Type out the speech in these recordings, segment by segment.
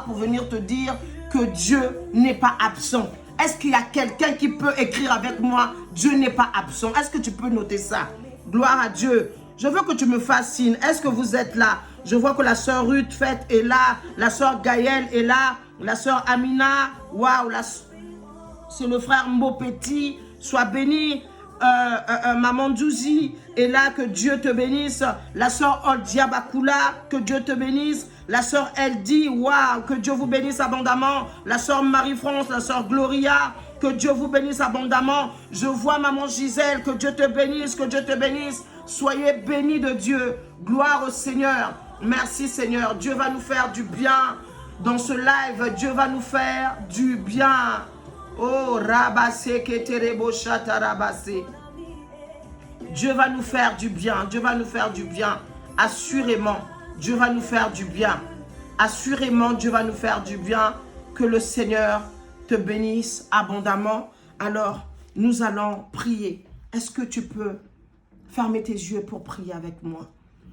pour venir te dire que Dieu n'est pas absent. Est-ce qu'il y a quelqu'un qui peut écrire avec moi, Dieu n'est pas absent? Est-ce que tu peux noter ça? Gloire à Dieu. Je veux que tu me fasses signe. Est-ce que vous êtes là? Je vois que la sœur Ruth Fête est là, la sœur Gaëlle est là, la sœur Amina, waouh, c'est le frère Mbopetit, sois béni. Maman Djouzi est là, que Dieu te bénisse. La sœur Oldia Bakula, que Dieu te bénisse. La sœur Eldi, waouh, que Dieu vous bénisse abondamment. La sœur Marie-France, la sœur Gloria, que Dieu vous bénisse abondamment. Je vois maman Gisèle, que Dieu te bénisse, que Dieu te bénisse. Soyez bénis de Dieu. Gloire au Seigneur. Merci Seigneur. Dieu va nous faire du bien dans ce live. Dieu va nous faire du bien. Oh, Rabassé, Keterebo, Chata, Rabassé. Dieu va nous faire du bien. Dieu va nous faire du bien. Assurément, Dieu va nous faire du bien. Assurément, Dieu va nous faire du bien. Que le Seigneur te bénisse abondamment. Alors, nous allons prier. Est-ce que tu peux fermer tes yeux pour prier avec moi?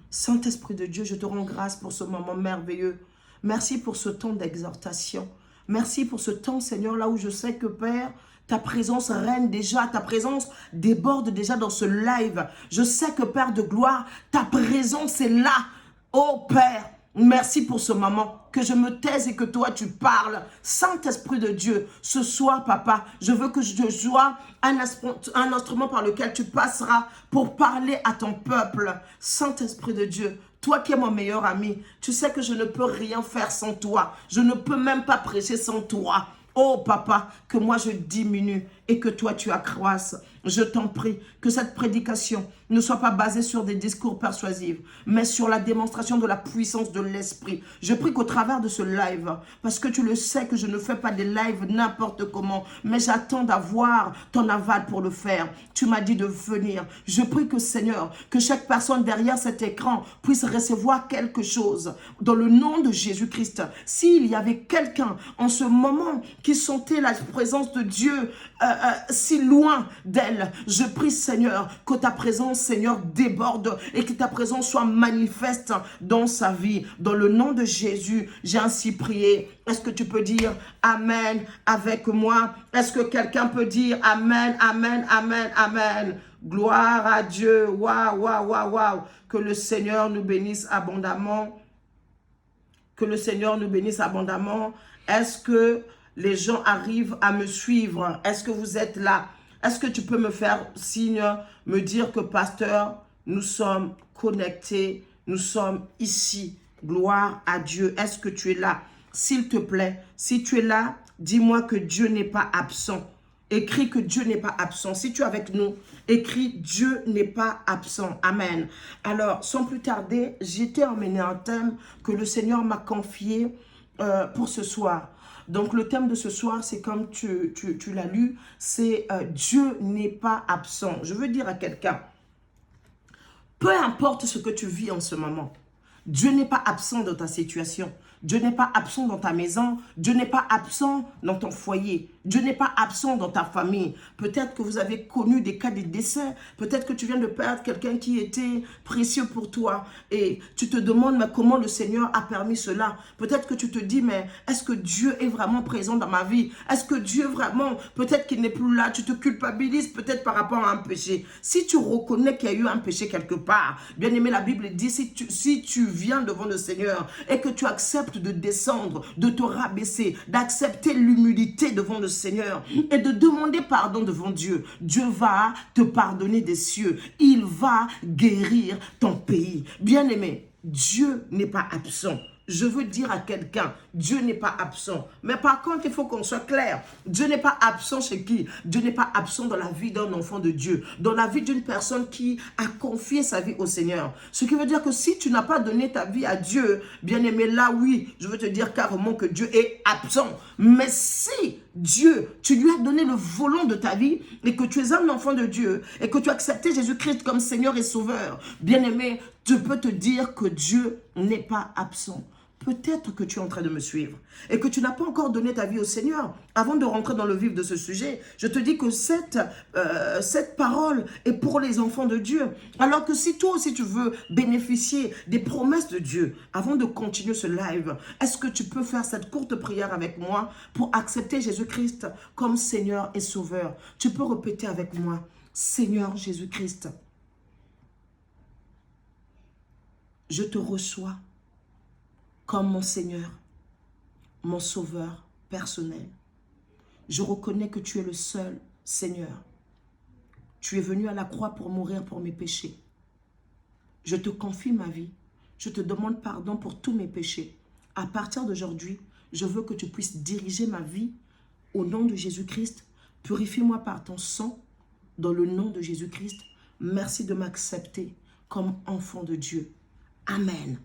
Saint-Esprit de Dieu, je te rends grâce pour ce moment merveilleux. Merci pour ce temps d'exhortation. Merci pour ce temps, Seigneur, là où je sais que, Père, ta présence règne déjà, ta présence déborde déjà dans ce live. Je sais que, Père de gloire, ta présence est là. Oh, Père, merci pour ce moment, que je me taise et que toi, tu parles. Saint-Esprit de Dieu, ce soir, Papa, je veux que je sois un instrument par lequel tu passeras pour parler à ton peuple. Saint-Esprit de Dieu, toi qui es mon meilleur ami, tu sais que je ne peux rien faire sans toi. Je ne peux même pas prêcher sans toi. Oh papa, que moi je diminue et que toi tu accroisses. Je t'en prie que cette prédication ne soit pas basée sur des discours persuasifs, mais sur la démonstration de la puissance de l'esprit. Je prie qu'au travers de ce live, parce que tu le sais que je ne fais pas des lives n'importe comment, mais j'attends d'avoir ton aval pour le faire. Tu m'as dit de venir. Je prie que Seigneur, que chaque personne derrière cet écran puisse recevoir quelque chose. Dans le nom de Jésus-Christ, s'il y avait quelqu'un en ce moment qui sentait la présence de Dieu si loin d'elle, je prie Seigneur que ta présence Seigneur déborde et que ta présence soit manifeste dans sa vie. Dans le nom de Jésus, j'ai ainsi prié. Est-ce que tu peux dire Amen avec moi? Est-ce que quelqu'un peut dire Amen, Amen, Amen, Amen? Gloire à Dieu. Waouh, waouh, waouh, waouh. Que le Seigneur nous bénisse abondamment. Que le Seigneur nous bénisse abondamment. Est-ce que les gens arrivent à me suivre? Est-ce que vous êtes là? Est-ce que tu peux me faire signe, me dire que pasteur, nous sommes connectés, nous sommes ici. Gloire à Dieu. Est-ce que tu es là? S'il te plaît, si tu es là, dis-moi que Dieu n'est pas absent. Écris que Dieu n'est pas absent. Si tu es avec nous, écris Dieu n'est pas absent. Amen. Alors, sans plus tarder, j'étais emmené un thème que le Seigneur m'a confié pour ce soir. Donc, le thème de ce soir, c'est comme tu l'as lu, c'est Dieu n'est pas absent. Je veux dire à quelqu'un, peu importe ce que tu vis en ce moment, Dieu n'est pas absent dans ta situation. Dieu n'est pas absent dans ta maison. Dieu n'est pas absent dans ton foyer. Dieu n'est pas absent dans ta famille. Peut-être que vous avez connu des cas de décès. Peut-être que tu viens de perdre quelqu'un qui était précieux pour toi. Et tu te demandes, mais comment le Seigneur a permis cela? Peut-être que tu te dis, mais est-ce que Dieu est vraiment présent dans ma vie? Est-ce que Dieu vraiment, peut-être qu'il n'est plus là? Tu te culpabilises peut-être par rapport à un péché. Si tu reconnais qu'il y a eu un péché quelque part, bien aimé, la Bible dit, si tu viens devant le Seigneur et que tu acceptes de descendre, de te rabaisser, d'accepter l'humilité devant le Seigneur et de demander pardon devant Dieu, Dieu va te pardonner des cieux. Il va guérir ton pays. Bien-aimé, Dieu n'est pas absent. Je veux dire à quelqu'un, Dieu n'est pas absent. Mais par contre, il faut qu'on soit clair. Dieu n'est pas absent chez qui? Dieu n'est pas absent dans la vie d'un enfant de Dieu. Dans la vie d'une personne qui a confié sa vie au Seigneur. Ce qui veut dire que si tu n'as pas donné ta vie à Dieu, bien aimé, là oui, je veux te dire carrément que Dieu est absent. Mais si Dieu, tu lui as donné le volant de ta vie et que tu es un enfant de Dieu et que tu as accepté Jésus-Christ comme Seigneur et Sauveur, bien aimé, je peux te dire que Dieu n'est pas absent. peut-être que tu es en train de me suivre et que tu n'as pas encore donné ta vie au Seigneur. Avant de rentrer dans le vif de ce sujet, je te dis que cette parole est pour les enfants de Dieu. Alors que si toi aussi tu veux bénéficier des promesses de Dieu, avant de continuer ce live, est-ce que tu peux faire cette courte prière avec moi pour accepter Jésus-Christ comme Seigneur et Sauveur? Tu peux répéter avec moi, Seigneur Jésus-Christ, je te reçois comme mon Seigneur, mon Sauveur personnel. Je reconnais que tu es le seul Seigneur. Tu es venu à la croix pour mourir pour mes péchés. Je te confie ma vie. Je te demande pardon pour tous mes péchés. À partir d'aujourd'hui, je veux que tu puisses diriger ma vie au nom de Jésus-Christ. Purifie-moi par ton sang dans le nom de Jésus-Christ. Merci de m'accepter comme enfant de Dieu. Amen.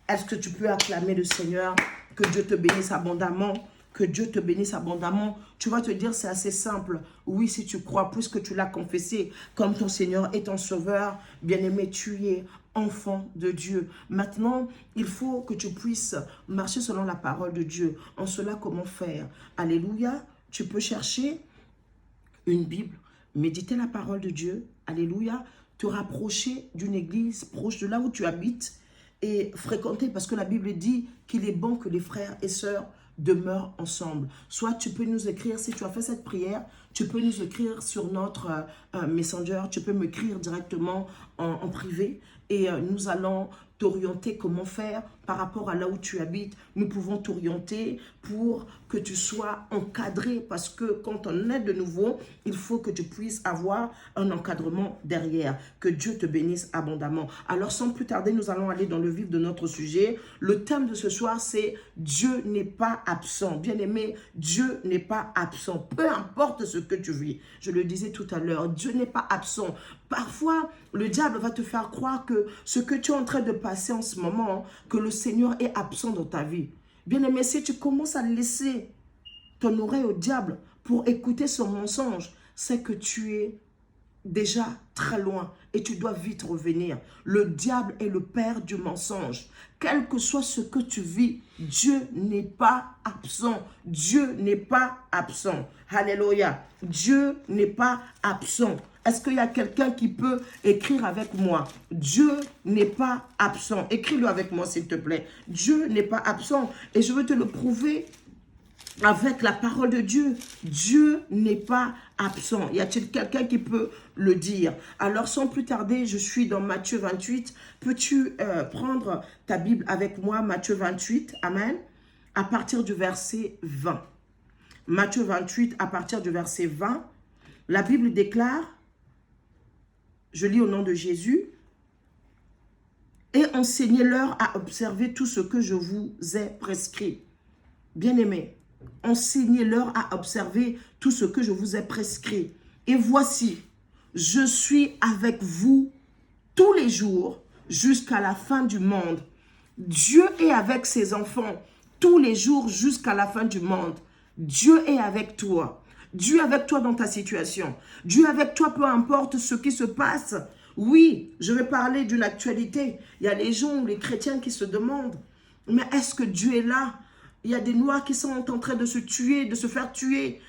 Est-ce que tu peux acclamer le Seigneur? Que Dieu te bénisse abondamment. Que Dieu te bénisse abondamment. Tu vas te dire, c'est assez simple. Oui, si tu crois, puisque tu l'as confessé comme ton Seigneur et ton Sauveur, bien-aimé, tu es enfant de Dieu. Maintenant, il faut que tu puisses marcher selon la parole de Dieu. En cela, comment faire? Alléluia. Tu peux chercher une Bible, méditer la parole de Dieu. Alléluia. Te rapprocher d'une église proche de là où tu habites et fréquenter, parce que la Bible dit qu'il est bon que les frères et sœurs demeurent ensemble. Soit tu peux nous écrire, si tu as fait cette prière, tu peux nous écrire sur notre Messenger, tu peux m'écrire directement en privé et nous allons t'orienter comment faire par rapport à là où tu habites. Nous pouvons t'orienter pour que tu sois encadré, parce que quand on est de nouveau, il faut que tu puisses avoir un encadrement derrière. Que Dieu te bénisse abondamment. Alors sans plus tarder, nous allons aller dans le vif de notre sujet. Le thème de ce soir, c'est Dieu n'est pas absent. Bien-aimé, Dieu n'est pas absent. Peu importe ce que tu vis. Je le disais tout à l'heure, Dieu n'est pas absent. Parfois, le diable va te faire croire que ce que tu es en train de passer en ce moment, que le Seigneur est absent dans ta vie. Bien-aimé, si tu commences à laisser ton oreille au diable pour écouter son mensonge, c'est que tu es déjà très loin et tu dois vite revenir. Le diable est le père du mensonge. Quel que soit ce que tu vis, Dieu n'est pas absent. Dieu n'est pas absent. Alléluia. Dieu n'est pas absent. Est-ce qu'il y a quelqu'un qui peut écrire avec moi? Dieu n'est pas absent. Écris-le avec moi, s'il te plaît. Dieu n'est pas absent. Et je veux te le prouver avec la parole de Dieu. Dieu n'est pas absent. Y a-t-il quelqu'un qui peut le dire? Alors, sans plus tarder, je suis dans Matthieu 28. Peux-tu prendre ta Bible avec moi, Matthieu 28, Amen, à partir du verset 20. Matthieu 28, à partir du verset 20, la Bible déclare, je lis au nom de Jésus, « Et enseignez-leur à observer tout ce que je vous ai prescrit. » Bien-aimés, enseignez-leur à observer tout ce que je vous ai prescrit. Et voici, je suis avec vous tous les jours jusqu'à la fin du monde. Dieu est avec ses enfants tous les jours jusqu'à la fin du monde. Dieu est avec toi. Dieu est avec toi dans ta situation. Dieu est avec toi, peu importe ce qui se passe. Oui, je vais parler d'une actualité. Il y a les gens, les chrétiens qui se demandent, mais est-ce que Dieu est là? Il y a des Noirs qui sont en train de se tuer, de se faire tuer.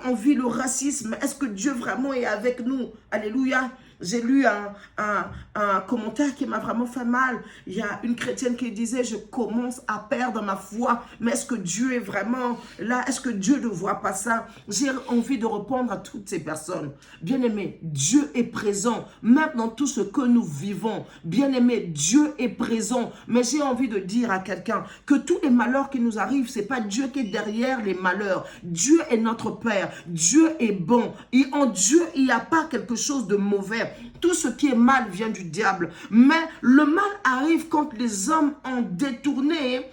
On vit le racisme. Est-ce que Dieu vraiment est avec nous? Alléluia. J'ai lu un commentaire qui m'a vraiment fait mal. Il y a une chrétienne qui disait, je commence à perdre ma foi. Mais est-ce que Dieu est vraiment là? Est-ce que Dieu ne voit pas ça? J'ai envie de répondre à toutes ces personnes. Bien-aimé, Dieu est présent, même dans tout ce que nous vivons. Bien-aimé, Dieu est présent. Mais j'ai envie de dire à quelqu'un que tous les malheurs qui nous arrivent, ce n'est pas Dieu qui est derrière les malheurs. Dieu est notre Père. Dieu est bon. Et en Dieu, il n'y a pas quelque chose de mauvais. Tout ce qui est mal vient du diable. Mais le mal arrive quand les hommes ont détourné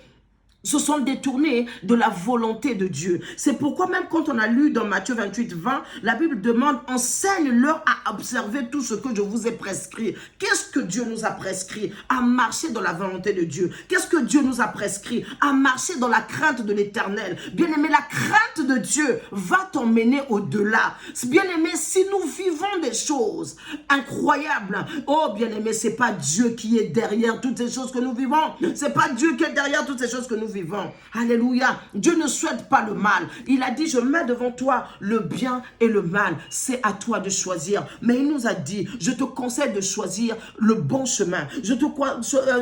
se sont détournés de la volonté de Dieu. C'est pourquoi même quand on a lu dans Matthieu 28, 20, la Bible demande, enseigne-leur à observer tout ce que je vous ai prescrit. Qu'est-ce que Dieu nous a prescrit? À marcher dans la volonté de Dieu. Qu'est-ce que Dieu nous a prescrit? À marcher dans la crainte de l'Éternel. Bien-aimé, la crainte de Dieu va t'emmener au-delà. Bien-aimé, si nous vivons des choses incroyables, oh bien-aimé, c'est pas Dieu qui est derrière toutes ces choses que nous vivons. C'est pas Dieu qui est derrière toutes ces choses que nous vivons. Alléluia. Dieu ne souhaite pas le mal. Il a dit, je mets devant toi le bien et le mal. C'est à toi de choisir. Mais il nous a dit, je te conseille de choisir le bon chemin. Je te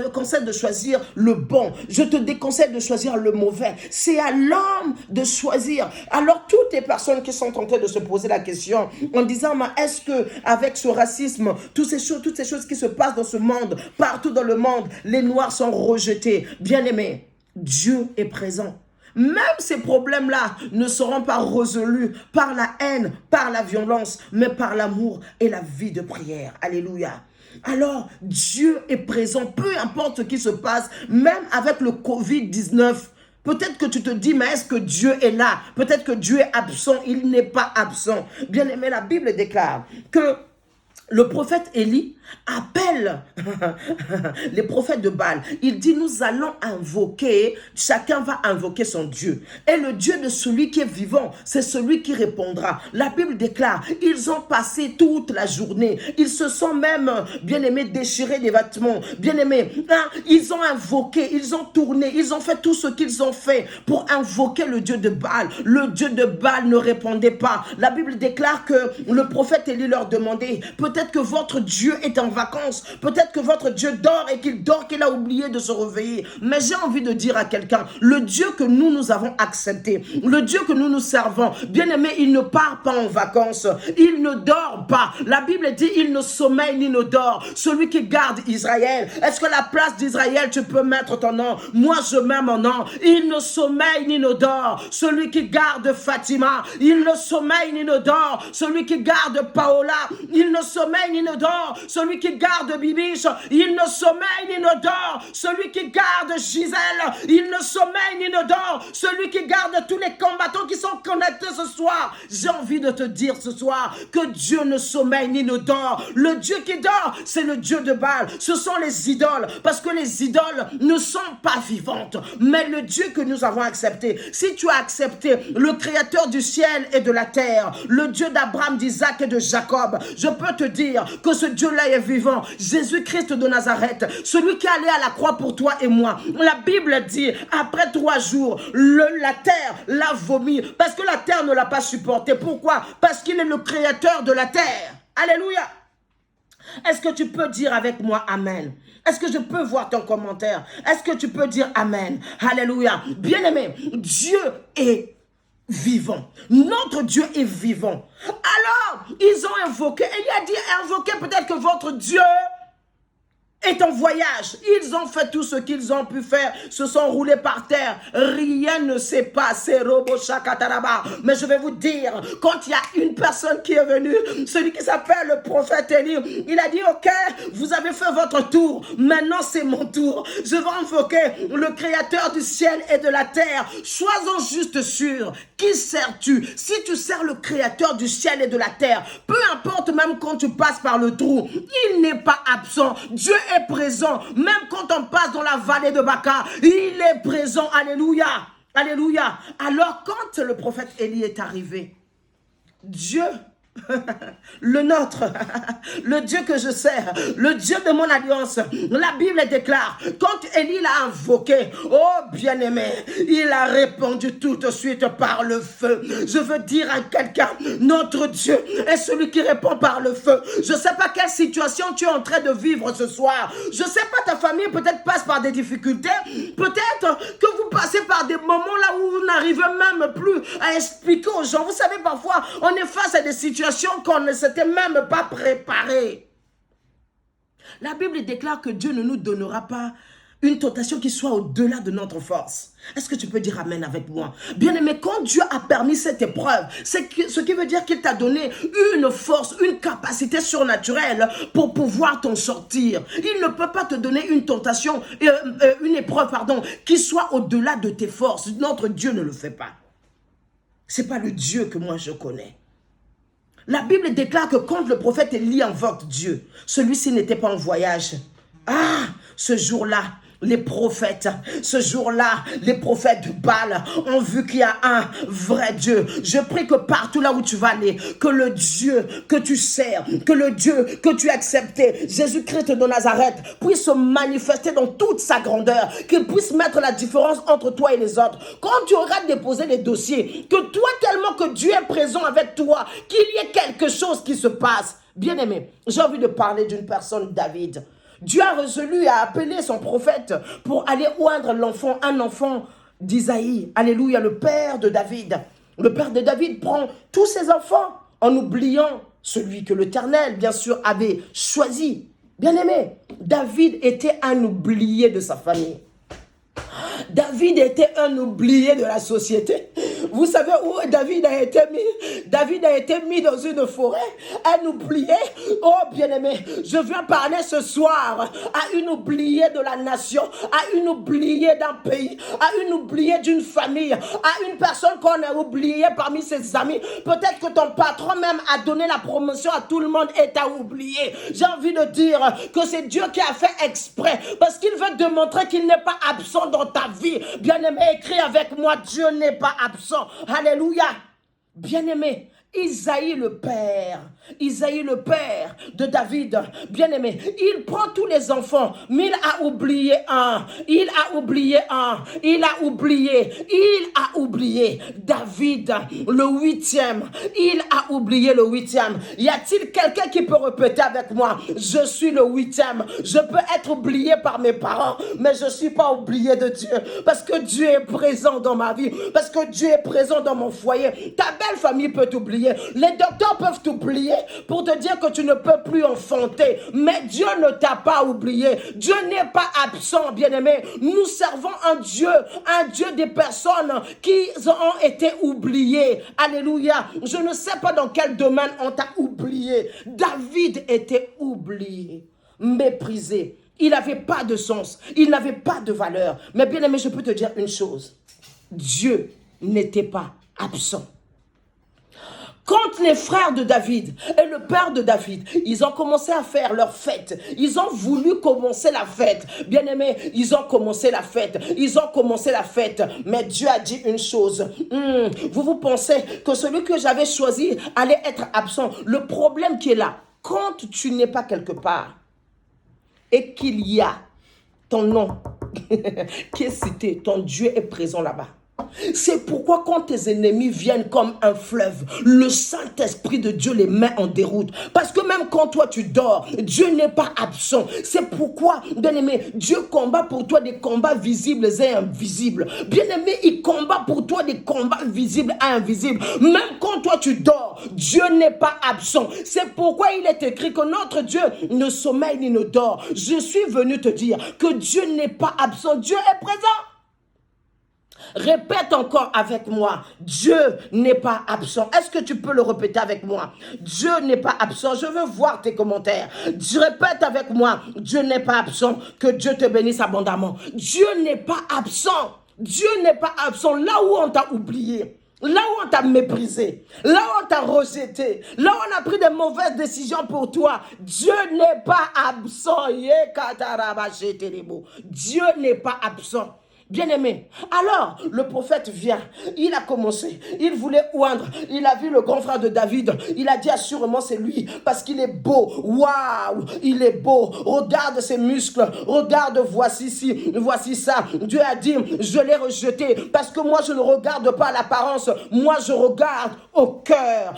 conseille de choisir le bon. Je te déconseille de choisir le mauvais. C'est à l'homme de choisir. Alors toutes les personnes qui sont tentées de se poser la question en disant, mais est-ce que avec ce racisme, toutes ces choses qui se passent dans ce monde, partout dans le monde, les Noirs sont rejetés. Bien-aimés, Dieu est présent. Même ces problèmes-là ne seront pas résolus par la haine, par la violence, mais par l'amour et la vie de prière. Alléluia. Alors, Dieu est présent, peu importe ce qui se passe, même avec le Covid-19. Peut-être que tu te dis, mais est-ce que Dieu est là? Peut-être que Dieu est absent. Il n'est pas absent. Bien-aimé, la Bible déclare que le prophète Élie appelle les prophètes de Baal. Il dit, nous allons invoquer, chacun va invoquer son Dieu. Et le Dieu de celui qui est vivant, c'est celui qui répondra. La Bible déclare, ils ont passé toute la journée. Ils se sont même, bien-aimés, déchirés des vêtements. Bien-aimés, ils ont invoqué, ils ont tourné, ils ont fait tout ce qu'ils ont fait pour invoquer le Dieu de Baal. Le Dieu de Baal ne répondait pas. La Bible déclare que le prophète Élie leur demandait, peut-être que votre Dieu est en vacances, peut-être que votre Dieu dort et qu'il a oublié de se réveiller. Mais j'ai envie de dire à quelqu'un, le Dieu que nous avons accepté, le Dieu que nous servons, bien aimé, il ne part pas en vacances, il ne dort pas. La Bible dit, il ne sommeille ni ne dort. Celui qui garde Israël, est-ce que la place d'Israël, tu peux mettre ton nom? Moi, je mets mon nom. Il ne sommeille ni ne dort. Celui qui garde Fatima, il ne sommeille ni ne dort. Celui qui garde Paola, il ne sommeille ni ne dort. Celui qui garde Bibiche, il ne sommeille ni ne dort. Celui qui garde Gisèle, il ne sommeille ni ne dort. Celui qui garde tous les combattants qui sont connectés ce soir. J'ai envie de te dire ce soir que Dieu ne sommeille ni ne dort. Le Dieu qui dort, c'est le Dieu de Baal. Ce sont les idoles, parce que les idoles ne sont pas vivantes. Mais le Dieu que nous avons accepté, si tu as accepté le créateur du ciel et de la terre, le Dieu d'Abraham, d'Isaac et de Jacob, je peux te dire que ce Dieu-là est vivant. Jésus-Christ de Nazareth, celui qui est allé à la croix pour toi et moi. La Bible dit, après 3 jours, la terre l'a vomi, parce que la terre ne l'a pas supporté. Pourquoi? Parce qu'il est le créateur de la terre. Alléluia. Est-ce que tu peux dire avec moi Amen? Est-ce que je peux voir ton commentaire? Est-ce que tu peux dire Amen? Alléluia. Bien-aimé, Dieu est vivant. Notre Dieu est vivant. Alors, ils ont invoqué, et il a dit, invoquez peut-être que votre Dieu est en voyage. Ils ont fait tout ce qu'ils ont pu faire, se sont roulés par terre. Rien ne s'est passé. Mais je vais vous dire, quand il y a une personne qui est venue, celui qui s'appelle le prophète Élie, il a dit, ok, vous avez fait votre tour, maintenant c'est mon tour. Je vais invoquer le créateur du ciel et de la terre. Sois-en juste sûr. Qui sers-tu? Si tu sers le créateur du ciel et de la terre, peu importe même quand tu passes par le trou, il n'est pas absent. Dieu est présent. Même quand on passe dans la vallée de Baca, il est présent. Alléluia. Alléluia. Alors quand le prophète Élie est arrivé, Dieu, le nôtre, le Dieu que je sers, le Dieu de mon alliance, la Bible déclare, quand Élie l'a invoqué, oh bien-aimé, il a répondu tout de suite par le feu. Je veux dire à quelqu'un, notre Dieu est celui qui répond par le feu. Je ne sais pas quelle situation tu es en train de vivre ce soir. Je ne sais pas, ta famille peut-être passe par des difficultés, peut-être que vous passez par des moments là où vous n'arrivez même plus à expliquer aux gens. Vous savez, parfois, on est face à des situations qu'on ne s'était même pas préparé. La Bible déclare que Dieu ne nous donnera pas Une tentation qui soit au-delà de notre force. Est-ce que tu peux dire amen avec moi? Bien-aimé, quand Dieu a permis cette épreuve, c'est ce qui veut dire qu'il t'a donné une force, une capacité surnaturelle pour pouvoir t'en sortir. Il ne peut pas te donner une tentation, une épreuve, pardon, qui soit au-delà de tes forces. Notre Dieu ne le fait pas. Ce n'est pas le Dieu que moi je connais. La Bible déclare que quand le prophète Élie invoque Dieu, celui-ci n'était pas en voyage. Ah, ce jour-là, les prophètes, ce jour-là, les prophètes de Baal ont vu qu'il y a un vrai Dieu. Je prie que partout là où tu vas aller, que le Dieu que tu sers, que le Dieu que tu as accepté, Jésus-Christ de Nazareth, puisse se manifester dans toute sa grandeur, qu'il puisse mettre la différence entre toi et les autres. Quand tu auras déposé les dossiers, que toi tellement que Dieu est présent avec toi, qu'il y ait quelque chose qui se passe. Bien-aimé, j'ai envie de parler d'une personne, David. Dieu a résolu à appeler son prophète pour aller oindre l'enfant, un enfant d'Isaïe. Alléluia, le père de David. Le père de David prend tous ses enfants en oubliant celui que l'Éternel, bien sûr, avait choisi. Bien-aimé, David était un oublié de sa famille. David était un oublié de la société. Vous savez où David a été mis? David a été mis dans une forêt, un oublié. Oh bien-aimé, je viens parler ce soir à une oubliée de la nation, à une oubliée d'un pays, à une oubliée d'une famille, à une personne qu'on a oubliée parmi ses amis. Peut-être que ton patron même a donné la promotion à tout le monde et t'a oublié. J'ai envie de dire que c'est Dieu qui a fait exprès parce qu'il veut démontrer qu'il n'est pas absent dans ta vie. Bien-aimé, écris avec moi, Dieu n'est pas absent. Alléluia. Bien-aimé, Isaïe le père de David, bien-aimé, il prend tous les enfants, mais il a oublié un, il a oublié David, le 8e, il a oublié le 8e. Y a-t-il quelqu'un qui peut répéter avec moi, je suis le 8e, je peux être oublié par mes parents, mais je ne suis pas oublié de Dieu, parce que Dieu est présent dans ma vie, parce que Dieu est présent dans mon foyer. Ta belle famille peut t'oublier, les docteurs peuvent t'oublier pour te dire que tu ne peux plus enfanter. Mais Dieu ne t'a pas oublié. Dieu n'est pas absent, bien-aimé. Nous servons un Dieu des personnes qui ont été oubliées. Alléluia. Je ne sais pas dans quel domaine on t'a oublié. David était oublié, méprisé. Il n'avait pas de sens. Il n'avait pas de valeur. Mais bien-aimé, je peux te dire une chose. Dieu n'était pas absent. Quand les frères de David et le père de David, ils ont commencé à faire leur fête. Ils ont voulu commencer la fête. Bien-aimés, ils ont commencé la fête. Mais Dieu a dit une chose. Vous pensez que celui que j'avais choisi allait être absent. Le problème qui est là, quand tu n'es pas quelque part et qu'il y a ton nom qui est cité, ton Dieu est présent là-bas. C'est pourquoi quand tes ennemis viennent comme un fleuve, le Saint-Esprit de Dieu les met en déroute. Parce que même quand toi tu dors, Dieu n'est pas absent. C'est pourquoi, bien-aimé, Dieu combat pour toi des combats visibles et invisibles. Bien-aimé, il combat pour toi des combats visibles et invisibles. Même quand toi tu dors, Dieu n'est pas absent. C'est pourquoi il est écrit que notre Dieu ne sommeille ni ne dort. Je suis venu te dire que Dieu n'est pas absent. Dieu est présent. Répète encore avec moi, Dieu n'est pas absent. Est-ce que tu peux le répéter avec moi? Dieu n'est pas absent. Je veux voir tes commentaires. Répète avec moi, Dieu n'est pas absent. Que Dieu te bénisse abondamment. Dieu n'est pas absent. Dieu n'est pas absent. Là où on t'a oublié, là où on t'a méprisé, là où on t'a rejeté, là où on a pris des mauvaises décisions pour toi, Dieu n'est pas absent. Dieu n'est pas absent. Bien-aimé, alors le prophète vient, il a commencé, il voulait oindre, il a vu le grand frère de David, il a dit assurément c'est lui, parce qu'il est beau, waouh, il est beau, regarde ses muscles, regarde voici ci, voici ça. Dieu a dit, je l'ai rejeté, parce que moi je ne regarde pas l'apparence, moi je regarde au cœur,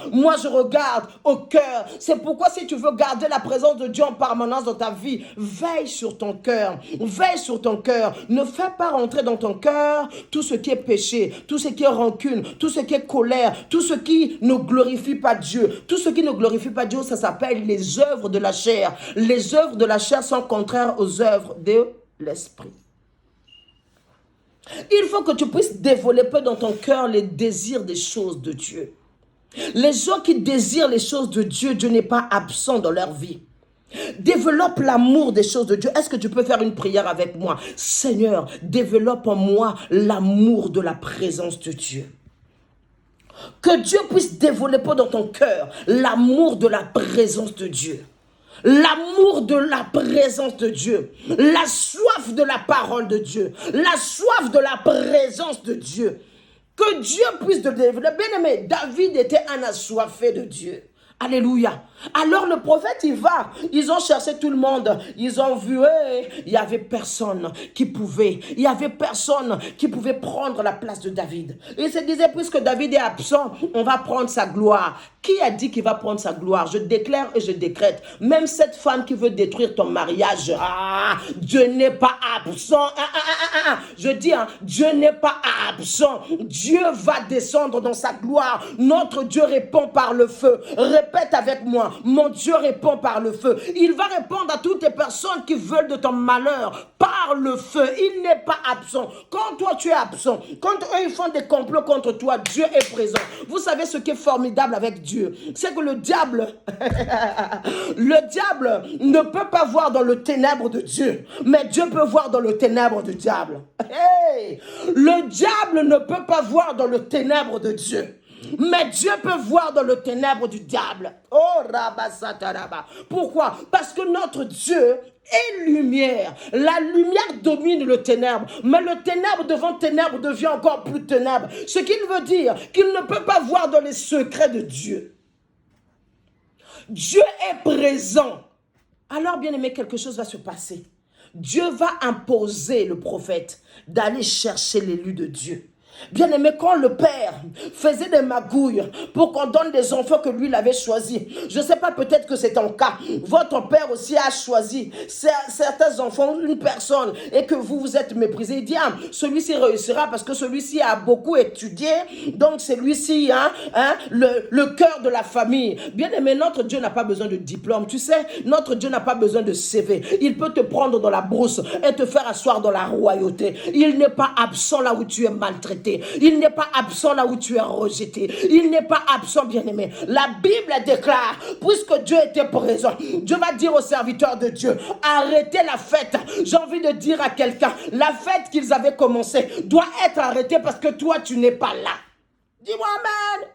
c'est pourquoi si tu veux garder la présence de Dieu en permanence dans ta vie, veille sur ton cœur, ne fais pas rentrer dans ton cœur tout ce qui est péché, tout ce qui est rancune, tout ce qui est colère, tout ce qui ne glorifie pas Dieu. Tout ce qui ne glorifie pas Dieu, ça s'appelle les œuvres de la chair. Les œuvres de la chair sont contraires aux œuvres de l'esprit. Il faut que tu puisses développer dans ton cœur les désirs des choses de Dieu. Les gens qui désirent les choses de Dieu, Dieu n'est pas absent dans leur vie. Développe l'amour des choses de Dieu. Est-ce que tu peux faire une prière avec moi? Seigneur, développe en moi l'amour de la présence de Dieu. Que Dieu puisse développer dans ton cœur l'amour de la présence de Dieu. L'amour de la présence de Dieu, la soif de la parole de Dieu, la soif de la présence de Dieu. Que Dieu puisse te développer. Bien aimé, David était un assoiffé de Dieu. Alléluia. Alors le prophète, il va. Ils ont cherché tout le monde. Ils ont vu, il n'y avait personne qui pouvait. Il n'y avait personne qui pouvait prendre la place de David. Ils se disaient, puisque David est absent, on va prendre sa gloire. Qui a dit qu'il va prendre sa gloire? Je déclare et je décrète. Même cette femme qui veut détruire ton mariage, Dieu n'est pas absent. Je dis, Dieu n'est pas absent. Dieu va descendre dans sa gloire. Notre Dieu répond par le feu. Répète avec moi. Mon Dieu répond par le feu. Il va répondre à toutes les personnes qui veulent de ton malheur par le feu. Il n'est pas absent. Quand toi tu es absent, quand eux ils font des complots contre toi, Dieu est présent. Vous savez ce qui est formidable avec Dieu, c'est que le diable ne peut pas voir dans le ténèbre de Dieu, mais Dieu peut voir dans le ténèbre du diable. Hey! Le diable ne peut pas voir dans le ténèbre de Dieu, mais Dieu peut voir dans le ténèbre du diable. Oh, Rabasataraba. Pourquoi? Parce que notre Dieu est lumière. La lumière domine le ténèbre. Mais le ténèbre devant ténèbre devient encore plus ténèbre. Ce qu'il veut dire qu'il ne peut pas voir dans les secrets de Dieu. Dieu est présent. Alors, bien aimé, quelque chose va se passer. Dieu va imposer le prophète d'aller chercher l'élu de Dieu. Bien aimé, quand le père faisait des magouilles pour qu'on donne des enfants que lui l'avait choisis, je ne sais pas, peut-être que c'est ton cas, votre père aussi a choisi certains enfants, une personne, et que vous vous êtes méprisé. Il dit, celui-ci réussira parce que celui-ci a beaucoup étudié, donc c'est lui-ci, le cœur de la famille. Bien aimé, notre Dieu n'a pas besoin de diplôme, tu sais, notre Dieu n'a pas besoin de CV. Il peut te prendre dans la brousse et te faire asseoir dans la royauté. Il n'est pas absent là où tu es maltraité. Il n'est pas absent là où tu es rejeté. Il n'est pas absent, bien-aimé. La Bible déclare, puisque Dieu était présent, Dieu va dire aux serviteurs de Dieu, arrêtez la fête. J'ai envie de dire à quelqu'un, la fête qu'ils avaient commencée doit être arrêtée parce que toi, tu n'es pas là. Dis-moi amen.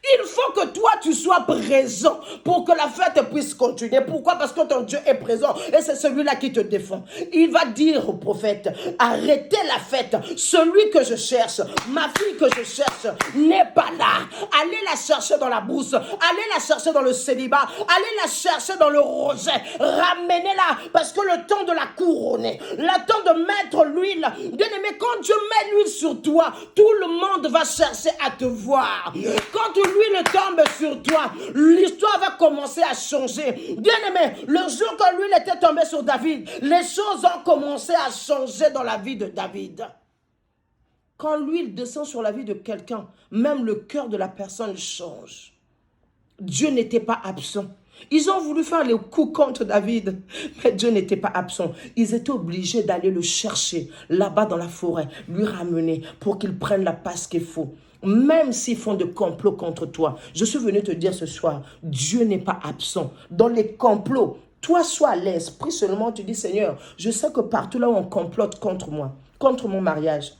Il faut que toi, tu sois présent pour que la fête puisse continuer. Pourquoi? Parce que ton Dieu est présent et c'est celui-là qui te défend. Il va dire au prophète, arrêtez la fête. Celui que je cherche, ma fille que je cherche, n'est pas là. Allez la chercher dans la brousse. Allez la chercher dans le célibat. Allez la chercher dans le rejet. Ramenez-la parce que le temps de la couronner, le temps de mettre l'huile. Bien aimé, quand Dieu met l'huile sur toi, tout le monde va chercher à te voir. Quand l'huile tombe sur toi, l'histoire va commencer à changer. Bien aimé, le jour que l'huile était tombée sur David, les choses ont commencé à changer dans la vie de David. Quand l'huile descend sur la vie de quelqu'un, même le cœur de la personne change. Dieu n'était pas absent. Ils ont voulu faire les coups contre David, mais Dieu n'était pas absent. Ils étaient obligés d'aller le chercher là-bas dans la forêt, lui ramener pour qu'il prenne la passe qu'il faut. Même s'ils font des complots contre toi, je suis venu te dire ce soir, Dieu n'est pas absent. Dans les complots, toi sois à l'aise. Prie seulement, tu dis, Seigneur, je sais que partout là où on complote contre moi, contre mon mariage,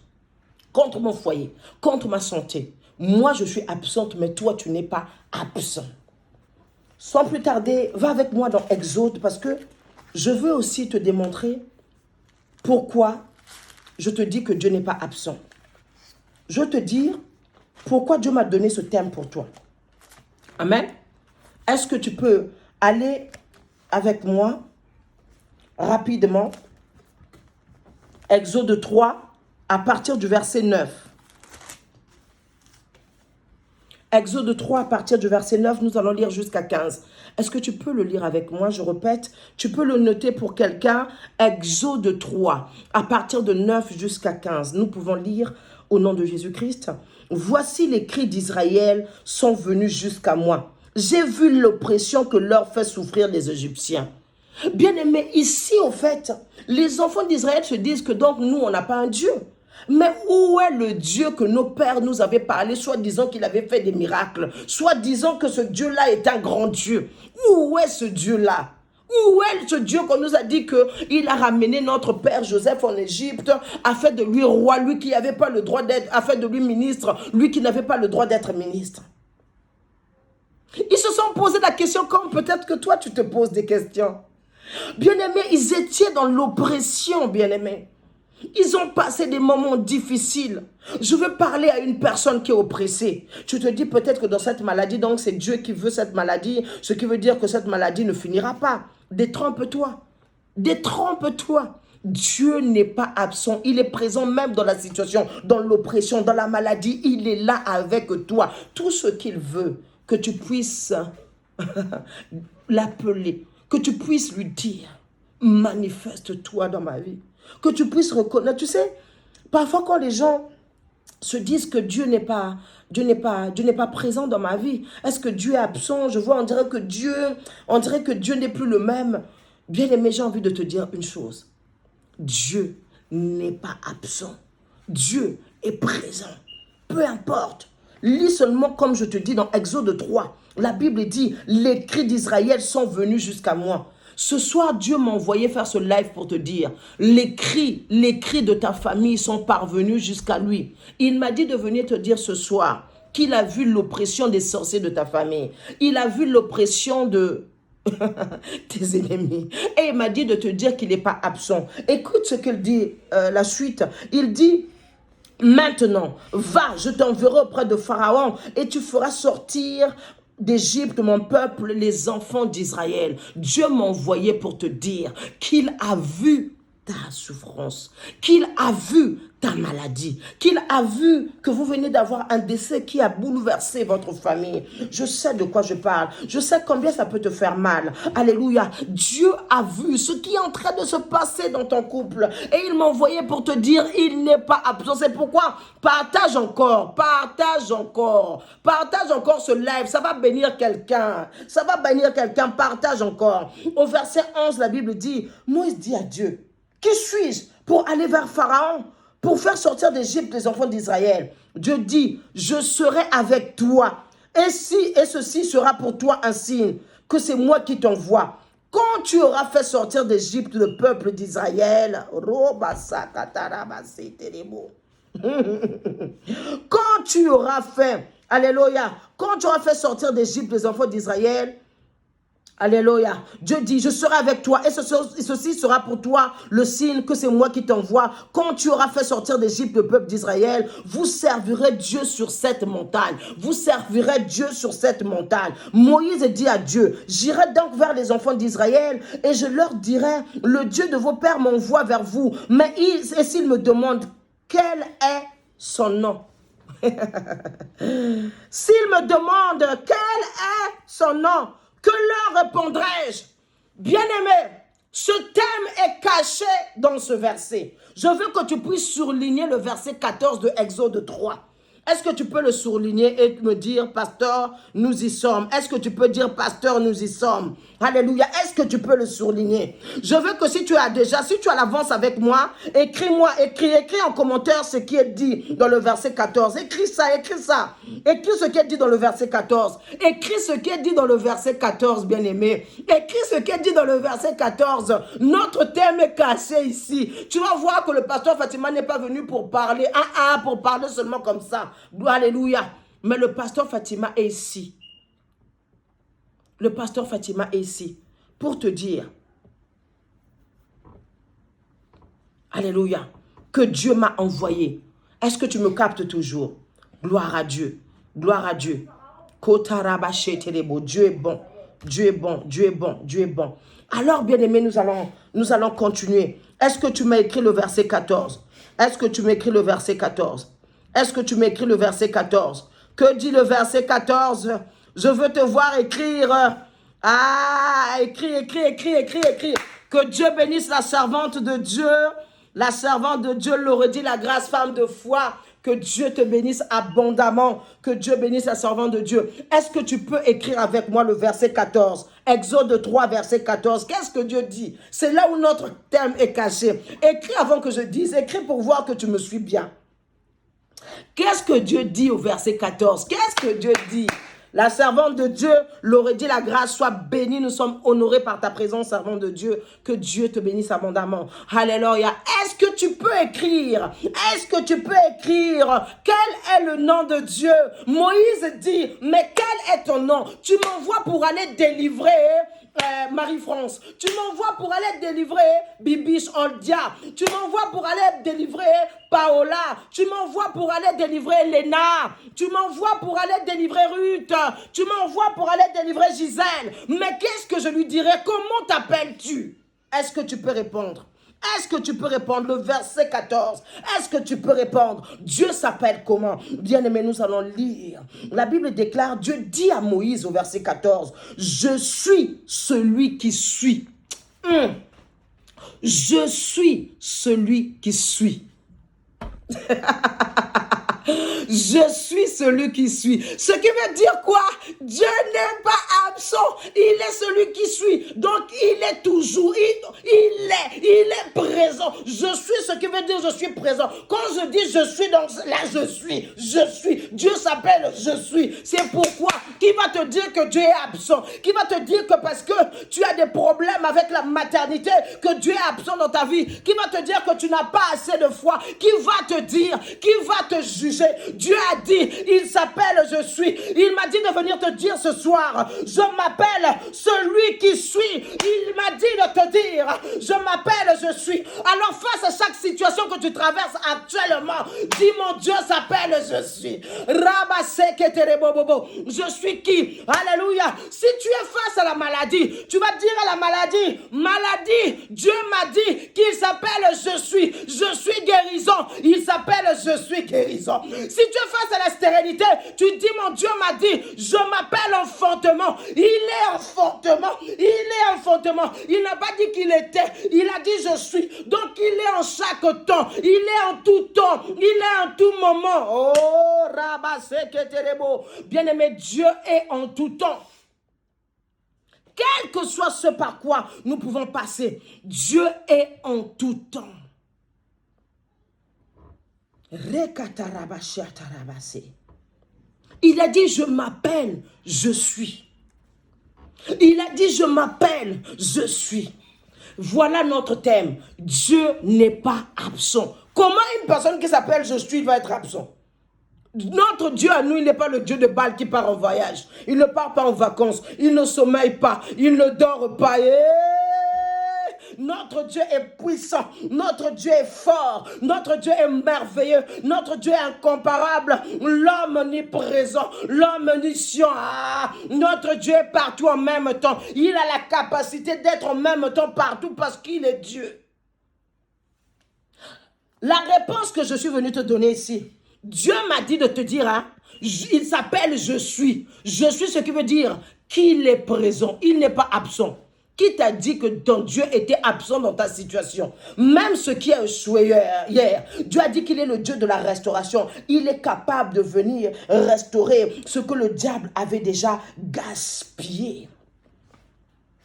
contre mon foyer, contre ma santé, moi je suis absente, mais toi tu n'es pas absent. Sans plus tarder, va avec moi dans Exode parce que je veux aussi te démontrer pourquoi je te dis que Dieu n'est pas absent. Je veux te dire pourquoi Dieu m'a donné ce thème pour toi. Amen. Est-ce que tu peux aller avec moi rapidement Exode 3 à partir du verset 9. Exode 3 à partir du verset 9, nous allons lire jusqu'à 15. Est-ce que tu peux le lire avec moi? Je répète, tu peux le noter pour quelqu'un. Exode 3 à partir de 9 jusqu'à 15. Nous pouvons lire au nom de Jésus-Christ. Voici les cris d'Israël sont venus jusqu'à moi. J'ai vu l'oppression que leur fait souffrir les Égyptiens. Bien-aimés, ici, au fait, les enfants d'Israël se disent que donc nous, on n'a pas un Dieu. Mais où est le Dieu que nos pères nous avaient parlé, soit disant qu'il avait fait des miracles, soit disant que ce Dieu-là est un grand Dieu? Où est ce Dieu-là? Où est ce Dieu qu'on nous a dit qu'il a ramené notre père Joseph en Égypte, a fait de lui roi, lui qui n'avait pas le droit d'être, a fait de lui ministre, lui qui n'avait pas le droit d'être ministre? Ils se sont posé la question comme peut-être que toi tu te poses des questions. Bien-aimés, ils étaient dans l'oppression, bien-aimés. Ils ont passé des moments difficiles. Je veux parler à une personne qui est oppressée. Tu te dis peut-être que dans cette maladie, donc c'est Dieu qui veut cette maladie, ce qui veut dire que cette maladie ne finira pas. Détrompe-toi. Détrompe-toi. Dieu n'est pas absent. Il est présent même dans la situation, dans l'oppression, dans la maladie. Il est là avec toi. Tout ce qu'il veut, que tu puisses l'appeler, que tu puisses lui dire, manifeste-toi dans ma vie. Que tu puisses reconnaître. Tu sais, parfois quand les gens se disent que Dieu n'est pas présent dans ma vie, est-ce que Dieu est absent? Je vois, on dirait que Dieu n'est plus le même. Bien aimé, j'ai envie de te dire une chose. Dieu n'est pas absent. Dieu est présent. Peu importe. Lis seulement comme je te dis dans Exode 3. La Bible dit, les cris d'Israël sont venus jusqu'à moi. Ce soir, Dieu m'a envoyé faire ce live pour te dire, les cris de ta famille sont parvenus jusqu'à lui. Il m'a dit de venir te dire ce soir qu'il a vu l'oppression des sorciers de ta famille. Il a vu l'oppression de tes ennemis. Et il m'a dit de te dire qu'il n'est pas absent. Écoute ce qu'il dit, la suite. Il dit, maintenant, va, je t'enverrai auprès de Pharaon et tu feras sortir d'Égypte, mon peuple, les enfants d'Israël. Dieu m'a envoyé pour te dire qu'il a vu ta souffrance, qu'il a vu ta maladie, qu'il a vu que vous venez d'avoir un décès qui a bouleversé votre famille. Je sais de quoi je parle. Je sais combien ça peut te faire mal. Alléluia. Dieu a vu ce qui est en train de se passer dans ton couple. Et il m'a envoyé pour te dire, il n'est pas absent. C'est pourquoi partage encore ce live. Ça va bénir quelqu'un. Partage encore. Au verset 11, la Bible dit, Moïse dit à Dieu, qui suis-je pour aller vers Pharaon, pour faire sortir d'Égypte les enfants d'Israël? Dieu dit, je serai avec toi. Et ceci sera pour toi un signe, que c'est moi qui t'envoie. Quand tu auras fait sortir d'Égypte le peuple d'Israël, quand tu auras fait, alléluia, quand tu auras fait sortir d'Égypte les enfants d'Israël, alléluia. Dieu dit, je serai avec toi et ceci sera pour toi le signe que c'est moi qui t'envoie. Quand tu auras fait sortir d'Égypte le peuple d'Israël, vous servirez Dieu sur cette montagne. Moïse dit à Dieu, j'irai donc vers les enfants d'Israël et je leur dirai, le Dieu de vos pères m'envoie vers vous. Mais s'ils me demandent, quel est son nom? S'ils me demandent, quel est son nom? Que leur répondrai-je? Bien-aimé, ce thème est caché dans ce verset. Je veux que tu puisses surligner le verset 14 de Exode 3. Est-ce que tu peux le surligner et me dire, pasteur, nous y sommes? Est-ce que tu peux dire, pasteur, nous y sommes? Alléluia. Est-ce que tu peux le surligner? Je veux que si tu as l'avance avec moi, écris en commentaire ce qui est dit dans le verset 14. Écris ça. Écris ce qui est dit dans le verset 14. Écris ce qui est dit dans le verset 14, bien-aimé. Écris ce qui est dit dans le verset 14. Notre thème est caché ici. Tu vas voir que le pasteur Fatima n'est pas venu pour parler, pour parler seulement comme ça. Alléluia. Mais le pasteur Fatima est ici. Le pasteur Fatima est ici pour te dire, alléluia, que Dieu m'a envoyé. Est-ce que tu me captes toujours? Gloire à Dieu. Gloire à Dieu. Dieu est bon. Dieu est bon. Dieu est bon. Dieu est bon. Alors, bien-aimés, nous allons continuer. Est-ce que tu m'as écrit le verset 14? Est-ce que tu m'écris le verset 14? Est-ce que tu m'écris le verset 14? Que dit le verset 14? Je veux te voir écrire. Écris. Que Dieu bénisse la servante de Dieu. La servante de Dieu, Lauredie, la grâce femme de foi. Que Dieu te bénisse abondamment. Que Dieu bénisse la servante de Dieu. Est-ce que tu peux écrire avec moi le verset 14? Exode 3, verset 14. Qu'est-ce que Dieu dit? C'est là où notre thème est caché. Écris avant que je dise. Écris pour voir que tu me suis bien. Qu'est-ce que Dieu dit au verset 14? Qu'est-ce que Dieu dit? La servante de Dieu l'aurait dit, la grâce soit bénie. Nous sommes honorés par ta présence, servante de Dieu. Que Dieu te bénisse abondamment. Alléluia. Est-ce que tu peux écrire? Est-ce que tu peux écrire? Quel est le nom de Dieu? Moïse dit, mais quel est ton nom? Tu m'envoies pour aller délivrer Marie-France. Tu m'envoies pour aller délivrer Bibiche Oldia. Tu m'envoies pour aller délivrer Paola. Tu m'envoies pour aller délivrer Léna. Tu m'envoies pour aller délivrer Ruth. Tu m'envoies pour aller délivrer Gisèle. Mais qu'est-ce que je lui dirais? Comment t'appelles-tu? Est-ce que tu peux répondre? Est-ce que tu peux répondre? Le verset 14. Est-ce que tu peux répondre? Dieu s'appelle comment? Bien-aimés, nous allons lire. La Bible déclare, Dieu dit à Moïse au verset 14, je suis celui qui suis. Je suis celui qui suis. Je suis celui qui suis. Ce qui veut dire quoi? Dieu n'est pas absent. Il est celui qui suit. Donc, il est toujours. Il est présent. Je suis, ce qui veut dire je suis présent. Quand je dis je suis, donc là, je suis. Je suis. Dieu s'appelle je suis. C'est pourquoi. Qui va te dire que Dieu est absent? Qui va te dire que parce que tu as des problèmes avec la maternité, que Dieu est absent dans ta vie? Qui va te dire que tu n'as pas assez de foi? Qui va te dire? Qui va te juger? Dieu a dit, il s'appelle je suis. Il m'a dit de venir te dire ce soir, je m'appelle celui qui suis. Il m'a dit de te dire, je m'appelle je suis. Alors face à chaque situation que tu traverses actuellement, dis mon Dieu s'appelle je suis. Je suis qui? Alléluia. Si tu es face à la maladie, tu vas dire à la maladie, maladie, Dieu m'a dit qu'il s'appelle je suis. Je suis guérison. Il s'appelle je suis guérison. Si tu es face à la stérilité, tu dis mon Dieu m'a dit, je m'appelle enfantement. Il est enfantement. Il est enfantement. Il n'a pas dit qu'il était. Il a dit je suis. Donc il est en chaque temps. Il est en tout temps. Il est en tout moment. Oh, Rabaseketerebo. Bien-aimé, Dieu est en tout temps. Quel que soit ce par quoi nous pouvons passer, Dieu est en tout temps. Il a dit, je m'appelle, je suis. Il a dit, je m'appelle, je suis. Voilà notre thème. Dieu n'est pas absent. Comment une personne qui s'appelle je suis va être absent? Notre Dieu à nous, il n'est pas le Dieu de Baal qui part en voyage. Il ne part pas en vacances. Il ne sommeille pas. Il ne dort pas. Notre Dieu est puissant, notre Dieu est fort, notre Dieu est merveilleux, notre Dieu est incomparable, l'homme omniprésent, l'homme omniscient. Notre Dieu est partout en même temps. Il a la capacité d'être en même temps partout parce qu'il est Dieu. La réponse que je suis venu te donner ici, Dieu m'a dit de te dire, il s'appelle je suis. Je suis, ce qui veut dire qu'il est présent, il n'est pas absent. Qui t'a dit que ton Dieu était absent dans ta situation? Même ce qui a échoué hier, Dieu a dit qu'il est le Dieu de la restauration. Il est capable de venir restaurer ce que le diable avait déjà gaspillé.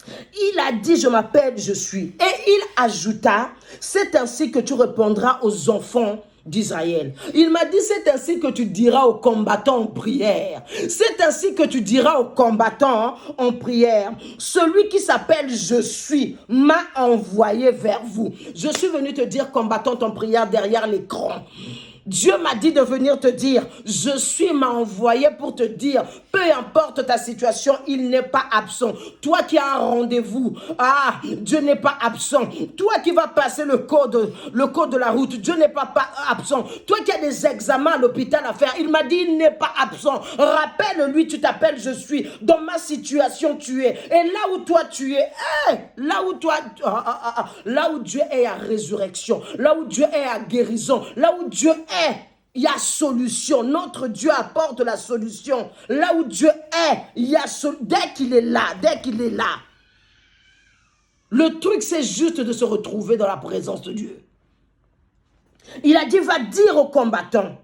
Il a dit, je m'appelle, je suis. Et il ajouta, c'est ainsi que tu répondras aux enfants d'Israël. Il m'a dit, c'est ainsi que tu diras aux combattants en prière. C'est ainsi que tu diras aux combattants en prière. Celui qui s'appelle je suis m'a envoyé vers vous. Je suis venu te dire combattant en prière derrière l'écran. Dieu m'a dit de venir te dire, je suis m'a envoyé pour te dire, peu importe ta situation, il n'est pas absent. Toi qui as un rendez-vous, Dieu n'est pas absent. Toi qui vas passer le code de la route, Dieu n'est pas absent. Toi qui as des examens à l'hôpital à faire, il m'a dit, il n'est pas absent. Rappelle-lui, tu t'appelles je suis. Dans ma situation, tu es. Et là où toi tu es, là où Dieu est à résurrection, là où Dieu est à guérison, là où Dieu est, il y a solution. Notre Dieu apporte la solution. Là où Dieu est, il y a dès qu'il est là. Le truc, c'est juste de se retrouver dans la présence de Dieu. Il a dit, va dire aux combattants.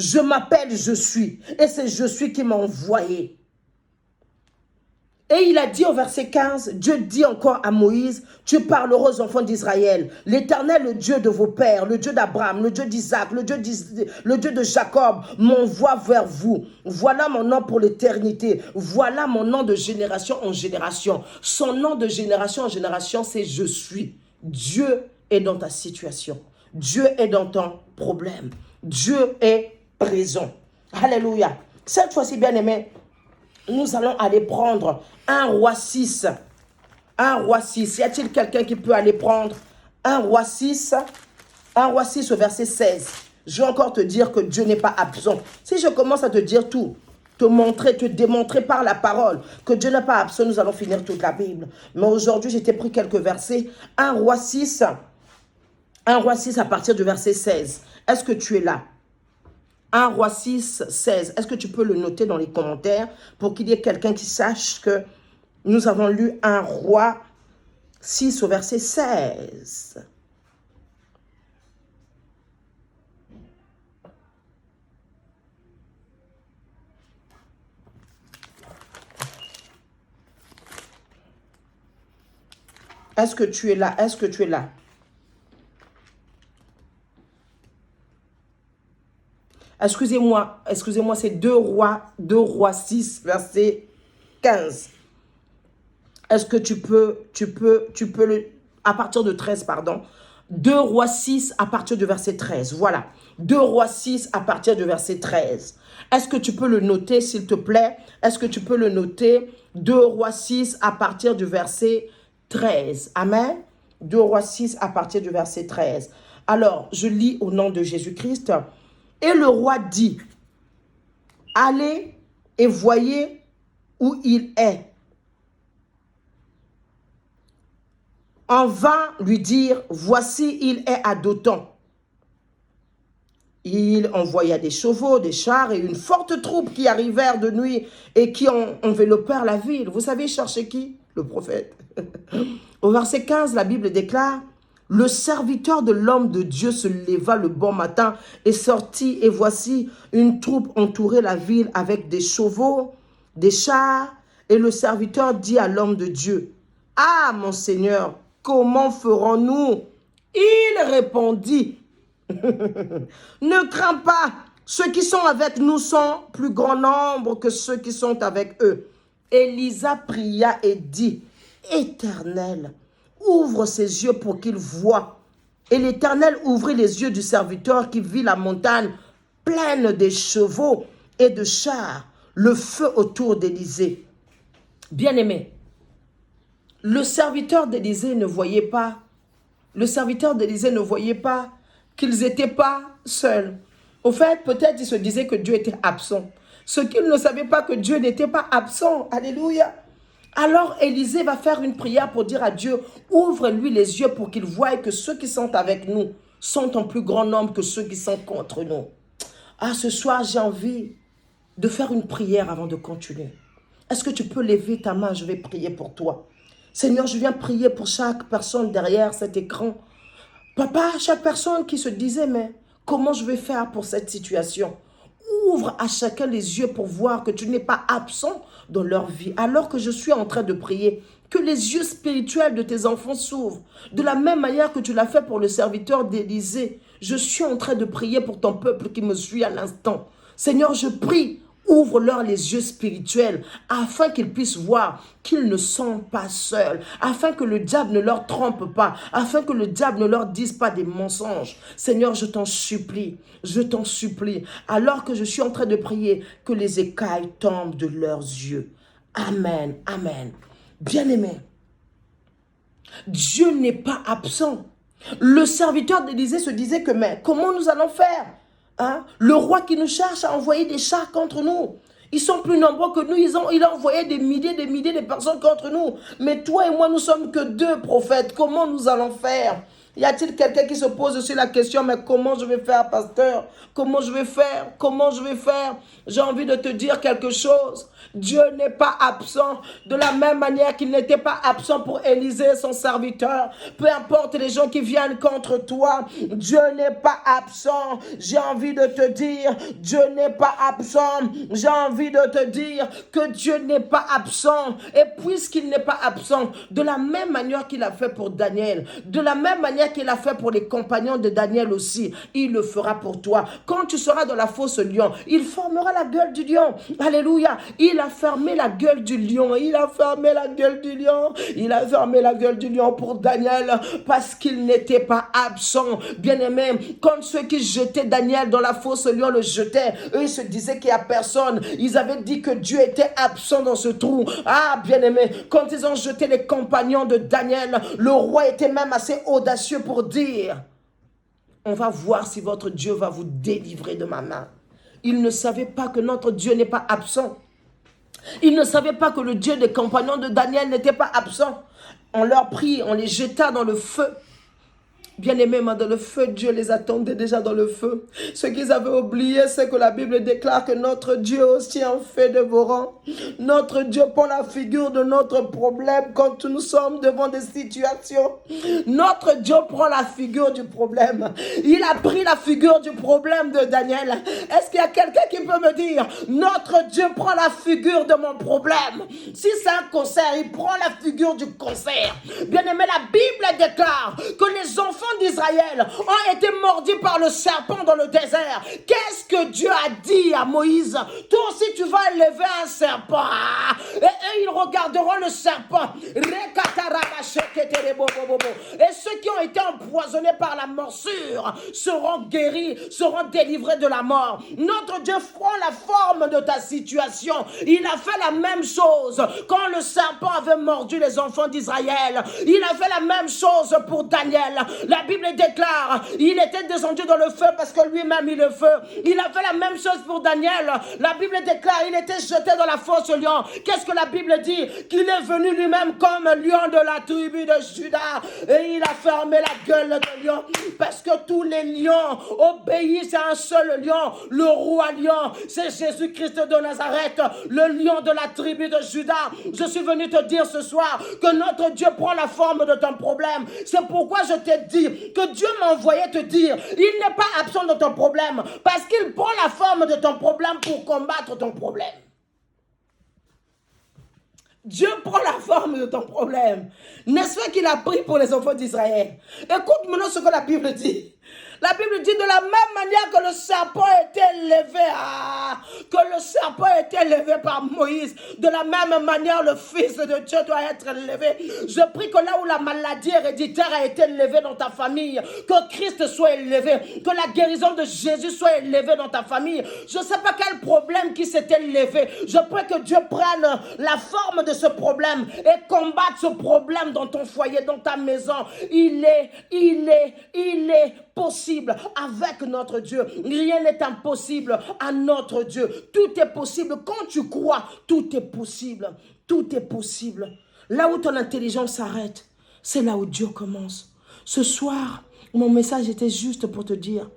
Je m'appelle je suis. Et c'est je suis qui m'a envoyé. Et il a dit au verset 15, Dieu dit encore à Moïse, tu parleras aux enfants d'Israël, l'Éternel, le Dieu de vos pères, le Dieu d'Abraham, le Dieu d'Isaac, le Dieu de Jacob, m'envoie vers vous. Voilà mon nom pour l'éternité. Voilà mon nom de génération en génération. Son nom de génération en génération, c'est je suis. Dieu est dans ta situation. Dieu est dans ton problème. Dieu est présent. Alléluia. Cette fois-ci, bien aimé, nous allons aller prendre 1 Roi 6. 1 Roi 6. Y a-t-il quelqu'un qui peut aller prendre 1 Roi 6? 1 Roi 6 au verset 16. Je vais encore te dire que Dieu n'est pas absent. Si je commence à te dire tout, te montrer, te démontrer par la parole que Dieu n'est pas absent, nous allons finir toute la Bible. Mais aujourd'hui, j'ai pris quelques versets. 1 Roi 6. 1 Roi 6 à partir du verset 16. Est-ce que tu es là? 1 Roi 6, 16. Est-ce que tu peux le noter dans les commentaires pour qu'il y ait quelqu'un qui sache que nous avons lu 1 Roi 6 au verset 16. Est-ce que tu es là? Est-ce que tu es là? Excusez-moi, c'est 2 Rois 6, verset 15. Est-ce que tu peux à partir de 13, pardon. 2 Rois 6 à partir du verset 13, voilà. 2 Rois 6 à partir du verset 13. Est-ce que tu peux le noter, s'il te plaît? Est-ce que tu peux le noter? 2 Rois 6 à partir du verset 13. Amen. 2 Rois 6 à partir du verset 13. Alors, je lis au nom de Jésus-Christ. Et le roi dit, allez et voyez où il est. On va lui dire, voici, il est à Dothan. Il envoya des chevaux, des chars et une forte troupe qui arrivèrent de nuit et qui enveloppèrent la ville. Vous savez chercher qui? Le prophète. Au verset 15, la Bible déclare, le serviteur de l'homme de Dieu se leva le bon matin et sortit, et voici une troupe entourait la ville avec des chevaux, des chars, et le serviteur dit à l'homme de Dieu, « Ah, mon Seigneur, comment ferons-nous » Il répondit, « Ne crains pas, ceux qui sont avec nous sont plus grand nombre que ceux qui sont avec eux. » Élisa pria et dit, « Éternel, ouvre ses yeux pour qu'il voie. » Et l'Éternel ouvrit les yeux du serviteur qui vit la montagne pleine de chevaux et de chars, le feu autour d'Élysée. Bien-aimé, le serviteur d'Élysée ne voyait pas, qu'ils n'étaient pas seuls. Au fait, peut-être il se disait que Dieu était absent. Ce qu'il ne savait pas que Dieu n'était pas absent. Alléluia. Alors Élisée va faire une prière pour dire à Dieu, ouvre-lui les yeux pour qu'il voie que ceux qui sont avec nous sont en plus grand nombre que ceux qui sont contre nous. Ah, ce soir, j'ai envie de faire une prière avant de continuer. Est-ce que tu peux lever ta main? Je vais prier pour toi. Seigneur, je viens prier pour chaque personne derrière cet écran. Papa, chaque personne qui se disait, mais comment je vais faire pour cette situation? Ouvre à chacun les yeux pour voir que tu n'es pas absent dans leur vie. Alors que je suis en train de prier, que les yeux spirituels de tes enfants s'ouvrent. De la même manière que tu l'as fait pour le serviteur d'Élysée, je suis en train de prier pour ton peuple qui me suit à l'instant. Seigneur, je prie, ouvre-leur les yeux spirituels afin qu'ils puissent voir qu'ils ne sont pas seuls, afin que le diable ne leur trompe pas, afin que le diable ne leur dise pas des mensonges. Seigneur, je t'en supplie, alors que je suis en train de prier, que les écailles tombent de leurs yeux. Amen, amen. Bien-aimé, Dieu n'est pas absent. Le serviteur d'Élysée se disait que, mais comment nous allons faire? Hein? Le roi qui nous cherche a envoyé des chars contre nous. Ils sont plus nombreux que nous. Il a envoyé des milliers de personnes contre nous. Mais toi et moi, nous sommes que 2 prophètes. Comment nous allons faire? Y a-t-il quelqu'un qui se pose aussi la question, mais comment je vais faire, pasteur? Comment je vais faire? Comment je vais faire? J'ai envie de te dire quelque chose. Dieu n'est pas absent de la même manière qu'il n'était pas absent pour Élisée, son serviteur. Peu importe les gens qui viennent contre toi, Dieu n'est pas absent. J'ai envie de te dire, Dieu n'est pas absent. J'ai envie de te dire que Dieu n'est pas absent. Et puisqu'il n'est pas absent, de la même manière qu'il a fait pour Daniel, de la même manière qu'il a fait pour les compagnons de Daniel aussi, il le fera pour toi. Quand tu seras dans la fosse lion, il formera la gueule du lion. Alléluia. Il a fermé la gueule du lion. Il a fermé la gueule du lion. Il a fermé la gueule du lion pour Daniel parce qu'il n'était pas absent. Bien-aimé, quand ceux qui jetaient Daniel dans la fosse lion le jetaient, eux ils se disaient qu'il n'y a personne. Ils avaient dit que Dieu était absent dans ce trou. Ah, bien-aimé, quand ils ont jeté les compagnons de Daniel, le roi était même assez audacieux pour dire: on va voir si votre Dieu va vous délivrer de ma main. Ils ne savaient pas que notre Dieu n'est pas absent. Ils ne savaient pas que le Dieu des compagnons de Daniel n'était pas absent. On leur prit, on les jeta dans le feu. Bien-aimés, dans le feu, Dieu les attendait déjà dans le feu. Ce qu'ils avaient oublié, c'est que la Bible déclare que notre Dieu aussi est un feu dévorant. Notre Dieu prend la figure de notre problème quand nous sommes devant des situations. Notre Dieu prend la figure du problème. Il a pris la figure du problème de Daniel. Est-ce qu'il y a quelqu'un qui peut me dire: notre Dieu prend la figure de mon problème? Si c'est un concert, il prend la figure du concert. Bien-aimé, la Bible déclare que les enfants d'Israël ont été mordus par le serpent dans le désert. Qu'est-ce que Dieu a dit à Moïse? Toi aussi tu vas élever un serpent et ils regarderont le serpent. Et ceux qui ont été empoisonnés par la morsure seront guéris, seront délivrés de la mort. Notre Dieu prend la forme de ta situation. Il a fait la même chose quand le serpent avait mordu les enfants d'Israël. Il a fait la même chose pour Daniel. La Bible déclare, il était descendu dans le feu parce que lui-même il est le feu. Il a fait la même chose pour Daniel. La Bible déclare, il était jeté dans la fosse au lion. Qu'est-ce que la Bible dit? Qu'il est venu lui-même comme lion de la tribu de Juda. Et il a fermé la gueule de lion. Parce que tous les lions obéissent à un seul lion. Le roi lion, c'est Jésus-Christ de Nazareth, le lion de la tribu de Juda. Je suis venu te dire ce soir que notre Dieu prend la forme de ton problème. C'est pourquoi je t'ai dit que Dieu m'a envoyé te dire, il n'est pas absent de ton problème, parce qu'il prend la forme de ton problème pour combattre ton problème. Dieu prend la forme de ton problème. N'est-ce pas qu'il a pris pour les enfants d'Israël? Écoute maintenant ce que la Bible dit. La Bible dit de la même manière que le serpent était élevé, que le serpent était élevé par Moïse, de la même manière le Fils de Dieu doit être élevé. Je prie que là où la maladie héréditaire a été élevée dans ta famille, que Christ soit élevé, que la guérison de Jésus soit élevée dans ta famille. Je ne sais pas quel problème qui s'est élevé. Je prie que Dieu prenne la forme de ce problème et combatte ce problème dans ton foyer, dans ta maison. Il est possible avec notre Dieu. Rien n'est impossible à notre Dieu. Tout est possible. Quand tu crois, tout est possible. Tout est possible. Là où ton intelligence s'arrête, c'est là où Dieu commence. Ce soir, mon message était juste pour te dire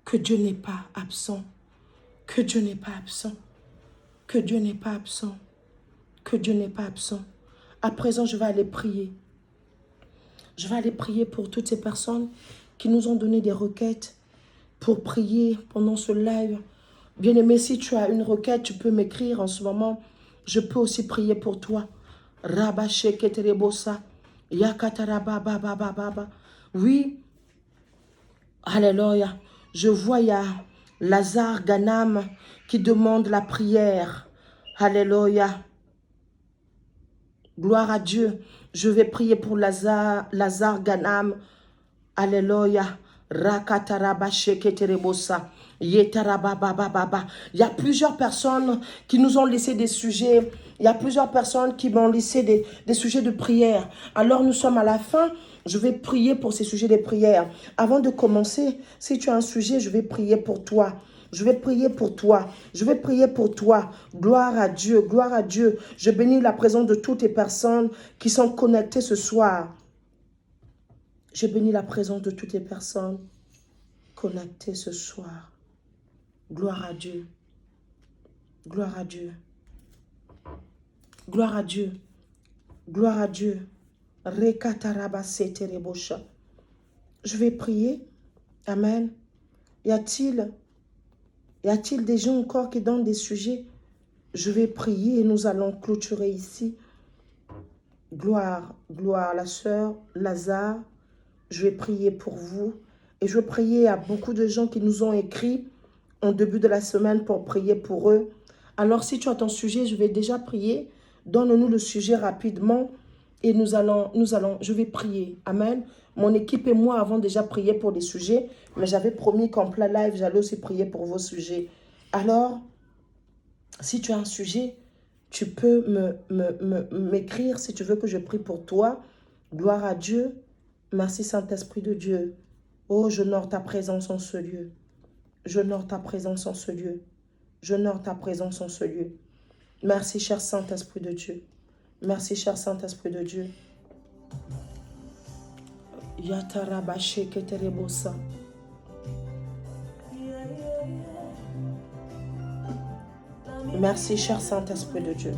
que Dieu n'est pas absent. Que Dieu n'est pas absent. Que Dieu n'est pas absent. Que Dieu n'est pas absent. À présent, je vais aller prier. Je vais aller prier pour toutes ces personnes qui nous ont donné des requêtes pour prier pendant ce live. Bien-aimé, si tu as une requête, tu peux m'écrire en ce moment. Je peux aussi prier pour toi. Oui. Alléluia. Je vois, il y a Lazare Ganam qui demande la prière. Alléluia. Gloire à Dieu. Je vais prier pour Lazare Ganam. Alléluia. Il y a plusieurs personnes qui nous ont laissé des sujets. Il y a plusieurs personnes qui m'ont laissé des sujets de prière. Alors nous sommes à la fin. Je vais prier pour ces sujets de prière. Avant de commencer, si tu as un sujet, je vais prier pour toi. Je vais prier pour toi. Je vais prier pour toi. Gloire à Dieu. Gloire à Dieu. Je bénis la présence de toutes les personnes qui sont connectées ce soir. Je bénis la présence de toutes les personnes connectées ce soir. Gloire à Dieu. Gloire à Dieu. Gloire à Dieu. Gloire à Dieu. Je vais prier. Amen. Y a-t-il des gens encore qui donnent des sujets? Je vais prier et nous allons clôturer ici. Gloire, gloire, la sœur Lazare. Je vais prier pour vous. Et je vais prier à beaucoup de gens qui nous ont écrit en début de la semaine pour prier pour eux. Alors si tu as ton sujet, je vais déjà prier. Donne-nous le sujet rapidement. Et je vais prier. Amen. Mon équipe et moi avons déjà prié pour des sujets, mais j'avais promis qu'en plein live, j'allais aussi prier pour vos sujets. Alors, si tu as un sujet, tu peux m'écrire si tu veux que je prie pour toi. Gloire à Dieu. Merci Saint-Esprit de Dieu. Oh, j'honore ta présence en ce lieu. J'honore ta présence en ce lieu. J'honore ta présence en ce lieu. Merci, cher Saint-Esprit de Dieu. Merci, cher Saint-Esprit de Dieu. Yatarabashe keterebosa. Merci, cher Saint-Esprit de Dieu.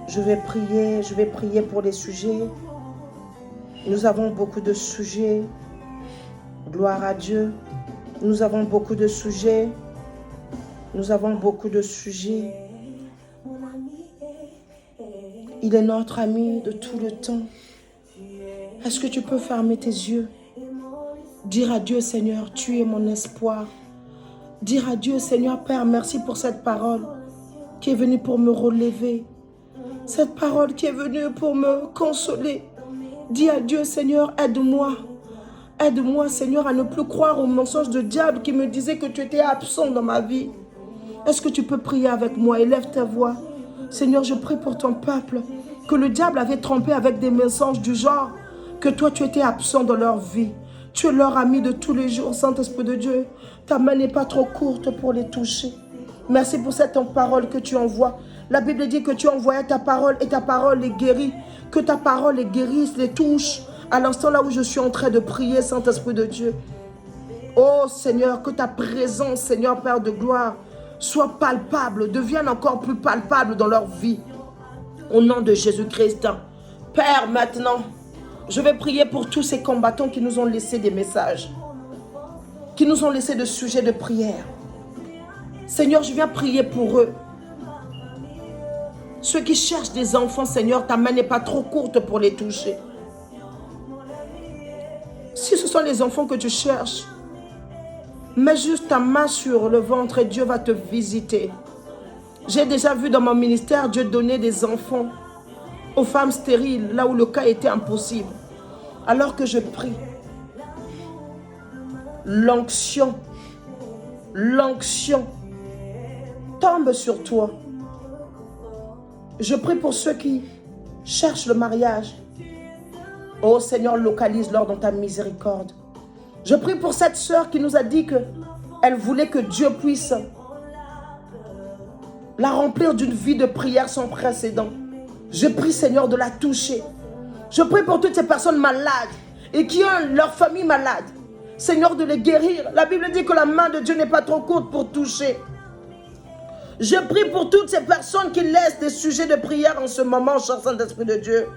Je vais prier pour les sujets. Nous avons beaucoup de sujets. Gloire à Dieu. Nous avons beaucoup de sujets. Nous avons beaucoup de sujets. Il est notre ami de tout le temps. Est-ce que tu peux fermer tes yeux? Dire à Dieu, Seigneur, tu es mon espoir. Dire à Dieu, Seigneur, Père, merci pour cette parole qui est venue pour me relever. Cette parole qui est venue pour me consoler. Dis à Dieu, Seigneur, aide-moi. Aide-moi, Seigneur, à ne plus croire aux mensonges de diable qui me disait que tu étais absent dans ma vie. Est-ce que tu peux prier avec moi? Élève ta voix. Seigneur, je prie pour ton peuple que le diable avait trompé avec des mensonges du genre que toi, tu étais absent dans leur vie. Tu es leur ami de tous les jours, Saint-Esprit de Dieu. Ta main n'est pas trop courte pour les toucher. Merci pour cette parole que tu envoies. La Bible dit que tu envoyais ta parole et ta parole les guérit. Que ta parole les guérisse, les touche. À l'instant là où je suis en train de prier, Saint-Esprit de Dieu. Oh Seigneur, que ta présence, Seigneur Père de gloire, soit palpable, devienne encore plus palpable dans leur vie. Au nom de Jésus-Christ. Père, maintenant, je vais prier pour tous ces combattants qui nous ont laissé des messages, qui nous ont laissé des sujets de prière. Seigneur, je viens prier pour eux. Ceux qui cherchent des enfants, Seigneur, ta main n'est pas trop courte pour les toucher. Si ce sont les enfants que tu cherches, mets juste ta main sur le ventre et Dieu va te visiter. J'ai déjà vu dans mon ministère Dieu donner des enfants aux femmes stériles, là où le cas était impossible. Alors que je prie, l'onction tombe sur toi. Je prie pour ceux qui cherchent le mariage. Oh Seigneur, localise-leur dans ta miséricorde. Je prie pour cette sœur qui nous a dit qu'elle voulait que Dieu puisse la remplir d'une vie de prière sans précédent. Je prie, Seigneur, de la toucher. Je prie pour toutes ces personnes malades et qui ont leur famille malade. Seigneur, de les guérir. La Bible dit que la main de Dieu n'est pas trop courte pour toucher. Je prie pour toutes ces personnes qui laissent des sujets de prière en ce moment, cher Saint-Esprit de Dieu.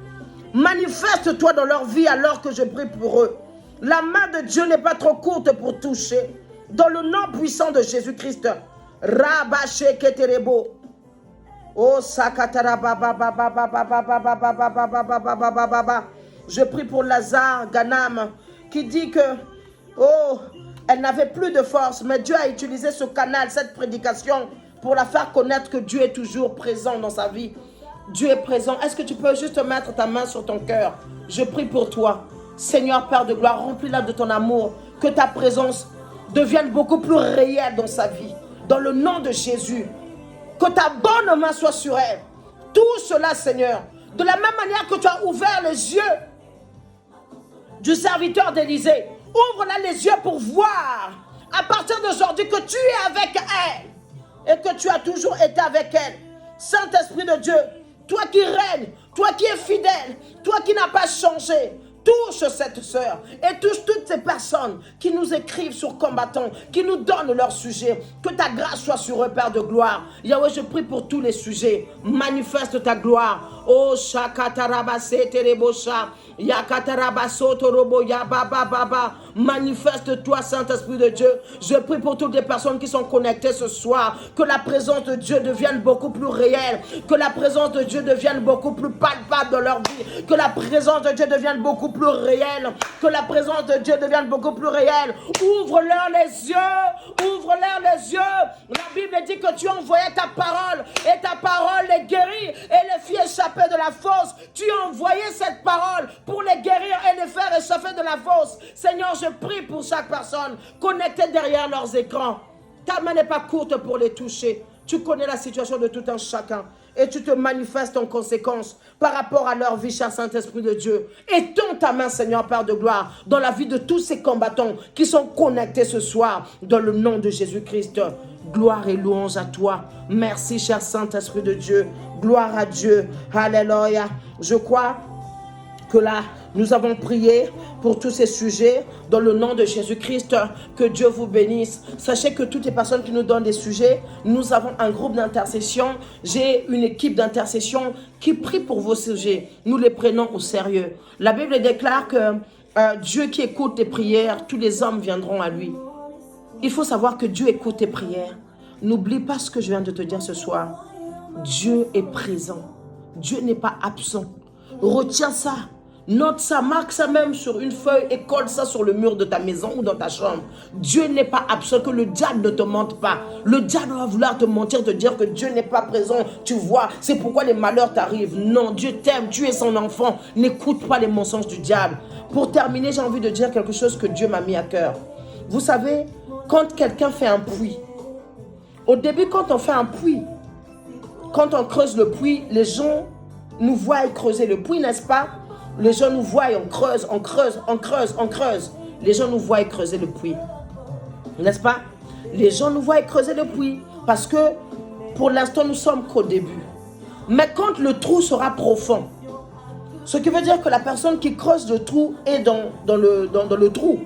Manifeste-toi dans leur vie alors que je prie pour eux. La main de Dieu n'est pas trop courte pour toucher. Dans le nom puissant de Jésus-Christ. Rabaché keterebo. Oh sakatara baba baba baba baba baba baba baba baba. Je prie pour Lazare Ganam qui dit que elle n'avait plus de force, mais Dieu a utilisé ce canal, cette prédication pour la faire connaître que Dieu est toujours présent dans sa vie. Dieu est présent. Est-ce que tu peux juste mettre ta main sur ton cœur? Je prie pour toi. Seigneur Père de gloire, remplis-la de ton amour. Que ta présence devienne beaucoup plus réelle dans sa vie. Dans le nom de Jésus. Que ta bonne main soit sur elle. Tout cela, Seigneur. De la même manière que tu as ouvert les yeux du serviteur d'Élisée. Ouvre-la les yeux pour voir à partir d'aujourd'hui que tu es avec elle. Et que tu as toujours été avec elle. Saint-Esprit de Dieu, toi qui règnes, toi qui es fidèle, toi qui n'as pas changé, touche cette sœur et touche toutes ces personnes qui nous écrivent sur Combattant, qui nous donnent leur sujet. Que ta grâce soit sur eux, Père de gloire. Yahweh, je prie pour tous les sujets. Manifeste ta gloire. Oh, Shakatarabase Terebosha, Yakatarabaso Torobo Yababa. Manifeste-toi, Saint-Esprit de Dieu. Je prie pour toutes les personnes qui sont connectées ce soir. Que la présence de Dieu devienne beaucoup plus réelle. Que la présence de Dieu devienne beaucoup plus palpable dans leur vie. Que la présence de Dieu devienne beaucoup plus réelle. Que la présence de Dieu devienne beaucoup plus réelle. Ouvre-leur les yeux. Ouvre-leur les yeux. La Bible dit que tu envoyais ta parole. Et ta parole les guérit. Et les fit échapper de la fosse. Tu as envoyé cette parole pour les guérir et les faire échapper de la fosse. Seigneur, je prie pour chaque personne connectée derrière leurs écrans. Ta main n'est pas courte pour les toucher. Tu connais la situation de tout un chacun. Et tu te manifestes en conséquence par rapport à leur vie, cher Saint-Esprit de Dieu. Étends ta main, Seigneur, Père de gloire, dans la vie de tous ces combattants qui sont connectés ce soir, dans le nom de Jésus-Christ. Gloire et louange à toi. Merci, cher Saint-Esprit de Dieu. Gloire à Dieu. Alléluia. Je crois que là, nous avons prié pour tous ces sujets dans le nom de Jésus-Christ. Que Dieu vous bénisse. Sachez que toutes les personnes qui nous donnent des sujets, nous avons un groupe d'intercession. J'ai une équipe d'intercession qui prie pour vos sujets. Nous les prenons au sérieux. La Bible déclare que Dieu qui écoute tes prières, tous les hommes viendront à lui. Il faut savoir que Dieu écoute tes prières. N'oublie pas ce que je viens de te dire ce soir. Dieu est présent. Dieu n'est pas absent. Retiens ça. Note ça, marque ça même sur une feuille et colle ça sur le mur de ta maison ou dans ta chambre. Dieu n'est pas absent, que le diable ne te mente pas. Le diable va vouloir te mentir, te dire que Dieu n'est pas présent. Tu vois, c'est pourquoi les malheurs t'arrivent. Non, Dieu t'aime, tu es son enfant. N'écoute pas les mensonges du diable. Pour terminer, j'ai envie de dire quelque chose que Dieu m'a mis à cœur. Vous savez, quand quelqu'un fait un puits, au début, quand on fait un puits, quand on creuse le puits, les gens nous voient creuser le puits, n'est-ce pas? Les gens nous voient, on creuse, on creuse, on creuse, on creuse. Les gens nous voient creuser le puits. N'est-ce pas? Les gens nous voient creuser le puits. Parce que pour l'instant, nous sommes qu'au début. Mais quand le trou sera profond, ce qui veut dire que la personne qui creuse le trou est dans le trou.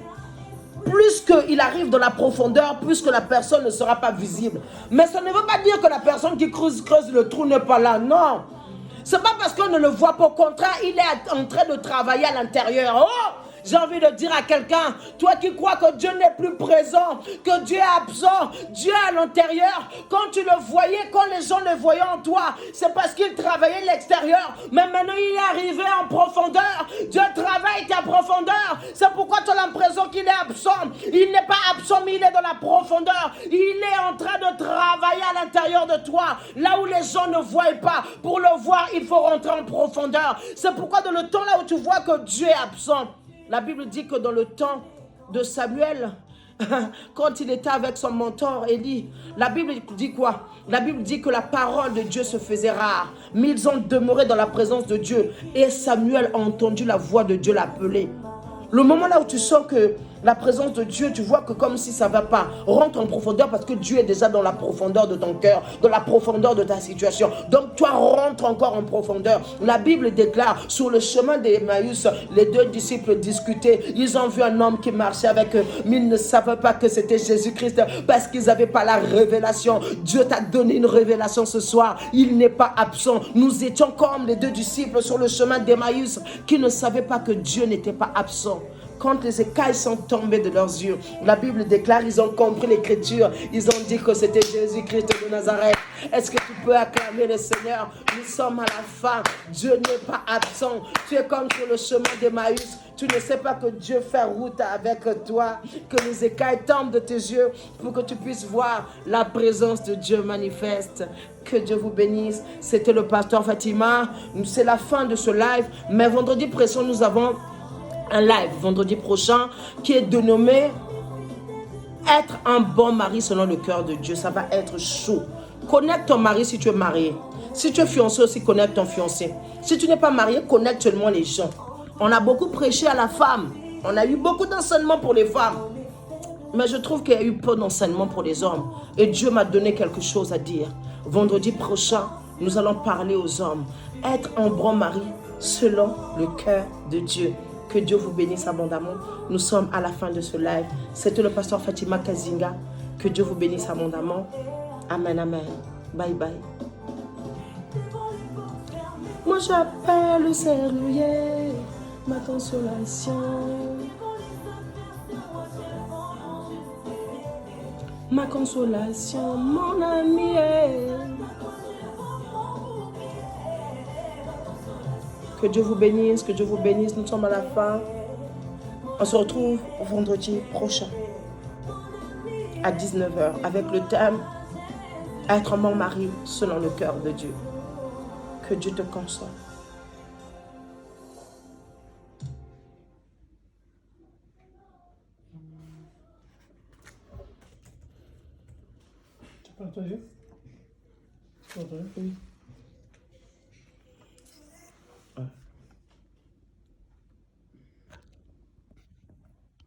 Plus qu'il arrive dans la profondeur, plus que la personne ne sera pas visible. Mais ça ne veut pas dire que la personne qui creuse le trou n'est pas là. Non. Ce n'est pas parce qu'on ne le voit pas. Au contraire, il est en train de travailler à l'intérieur. Oh! J'ai envie de dire à quelqu'un, toi qui crois que Dieu n'est plus présent, que Dieu est absent, Dieu est à l'intérieur. Quand tu le voyais, quand les gens le voyaient en toi, c'est parce qu'il travaillait l'extérieur. Mais maintenant, il est arrivé en profondeur. Dieu travaille ta profondeur. C'est pourquoi tu as l'impression qu'il est absent. Il n'est pas absent, mais il est dans la profondeur. Il est en train de travailler à l'intérieur de toi, là où les gens ne voient pas. Pour le voir, il faut rentrer en profondeur. C'est pourquoi dans le temps là où tu vois que Dieu est absent, la Bible dit que dans le temps de Samuel, quand il était avec son mentor Élie, la Bible dit quoi? La Bible dit que la parole de Dieu se faisait rare, mais ils ont demeuré dans la présence de Dieu. Et Samuel a entendu la voix de Dieu l'appeler. Le moment là où tu sens que la présence de Dieu, tu vois que comme si ça ne va pas, rentre en profondeur parce que Dieu est déjà dans la profondeur de ton cœur, dans la profondeur de ta situation. Donc toi, rentre encore en profondeur. La Bible déclare, sur le chemin d'Emmaüs, les deux disciples discutaient. Ils ont vu un homme qui marchait avec eux, mais ils ne savaient pas que c'était Jésus-Christ parce qu'ils n'avaient pas la révélation. Dieu t'a donné une révélation ce soir. Il n'est pas absent. Nous étions comme les deux disciples sur le chemin d'Emmaüs qui ne savaient pas que Dieu n'était pas absent. Quand les écailles sont tombées de leurs yeux, la Bible déclare, ils ont compris l'écriture. Ils ont dit que c'était Jésus-Christ de Nazareth. Est-ce que tu peux acclamer le Seigneur? Nous sommes à la fin. Dieu n'est pas absent. Tu es comme sur le chemin d'Emmaüs. Tu ne sais pas que Dieu fait route avec toi. Que les écailles tombent de tes yeux pour que tu puisses voir la présence de Dieu manifeste. Que Dieu vous bénisse. C'était le pasteur Fatima. C'est la fin de ce live. Mais vendredi prochain, nous avons un live vendredi prochain qui est dénommé être un bon mari selon le cœur de Dieu. Ça va être chaud. Connecte ton mari si tu es marié. Si tu es fiancé aussi, connecte ton fiancé. Si tu n'es pas marié, connecte seulement les gens. On a beaucoup prêché à la femme. On a eu beaucoup d'enseignements pour les femmes. Mais je trouve qu'il y a eu peu d'enseignements pour les hommes. Et Dieu m'a donné quelque chose à dire. Vendredi prochain, nous allons parler aux hommes. Être un bon mari selon le cœur de Dieu. Que Que Dieu vous bénisse abondamment. Nous sommes à la fin de ce live. C'était le pasteur Fatima Kazinga. Que Dieu vous bénisse abondamment. Amen, amen. Bye, bye. Moi j'appelle le serrurier, ma consolation. Ma consolation, mon ami. Que Dieu vous bénisse, que Dieu vous bénisse. Nous sommes à la fin. On se retrouve vendredi prochain à 19 h avec le thème Être mon mari selon le cœur de Dieu. Que Dieu te console. Tu peux entendu? Tu peux entendu? Oui.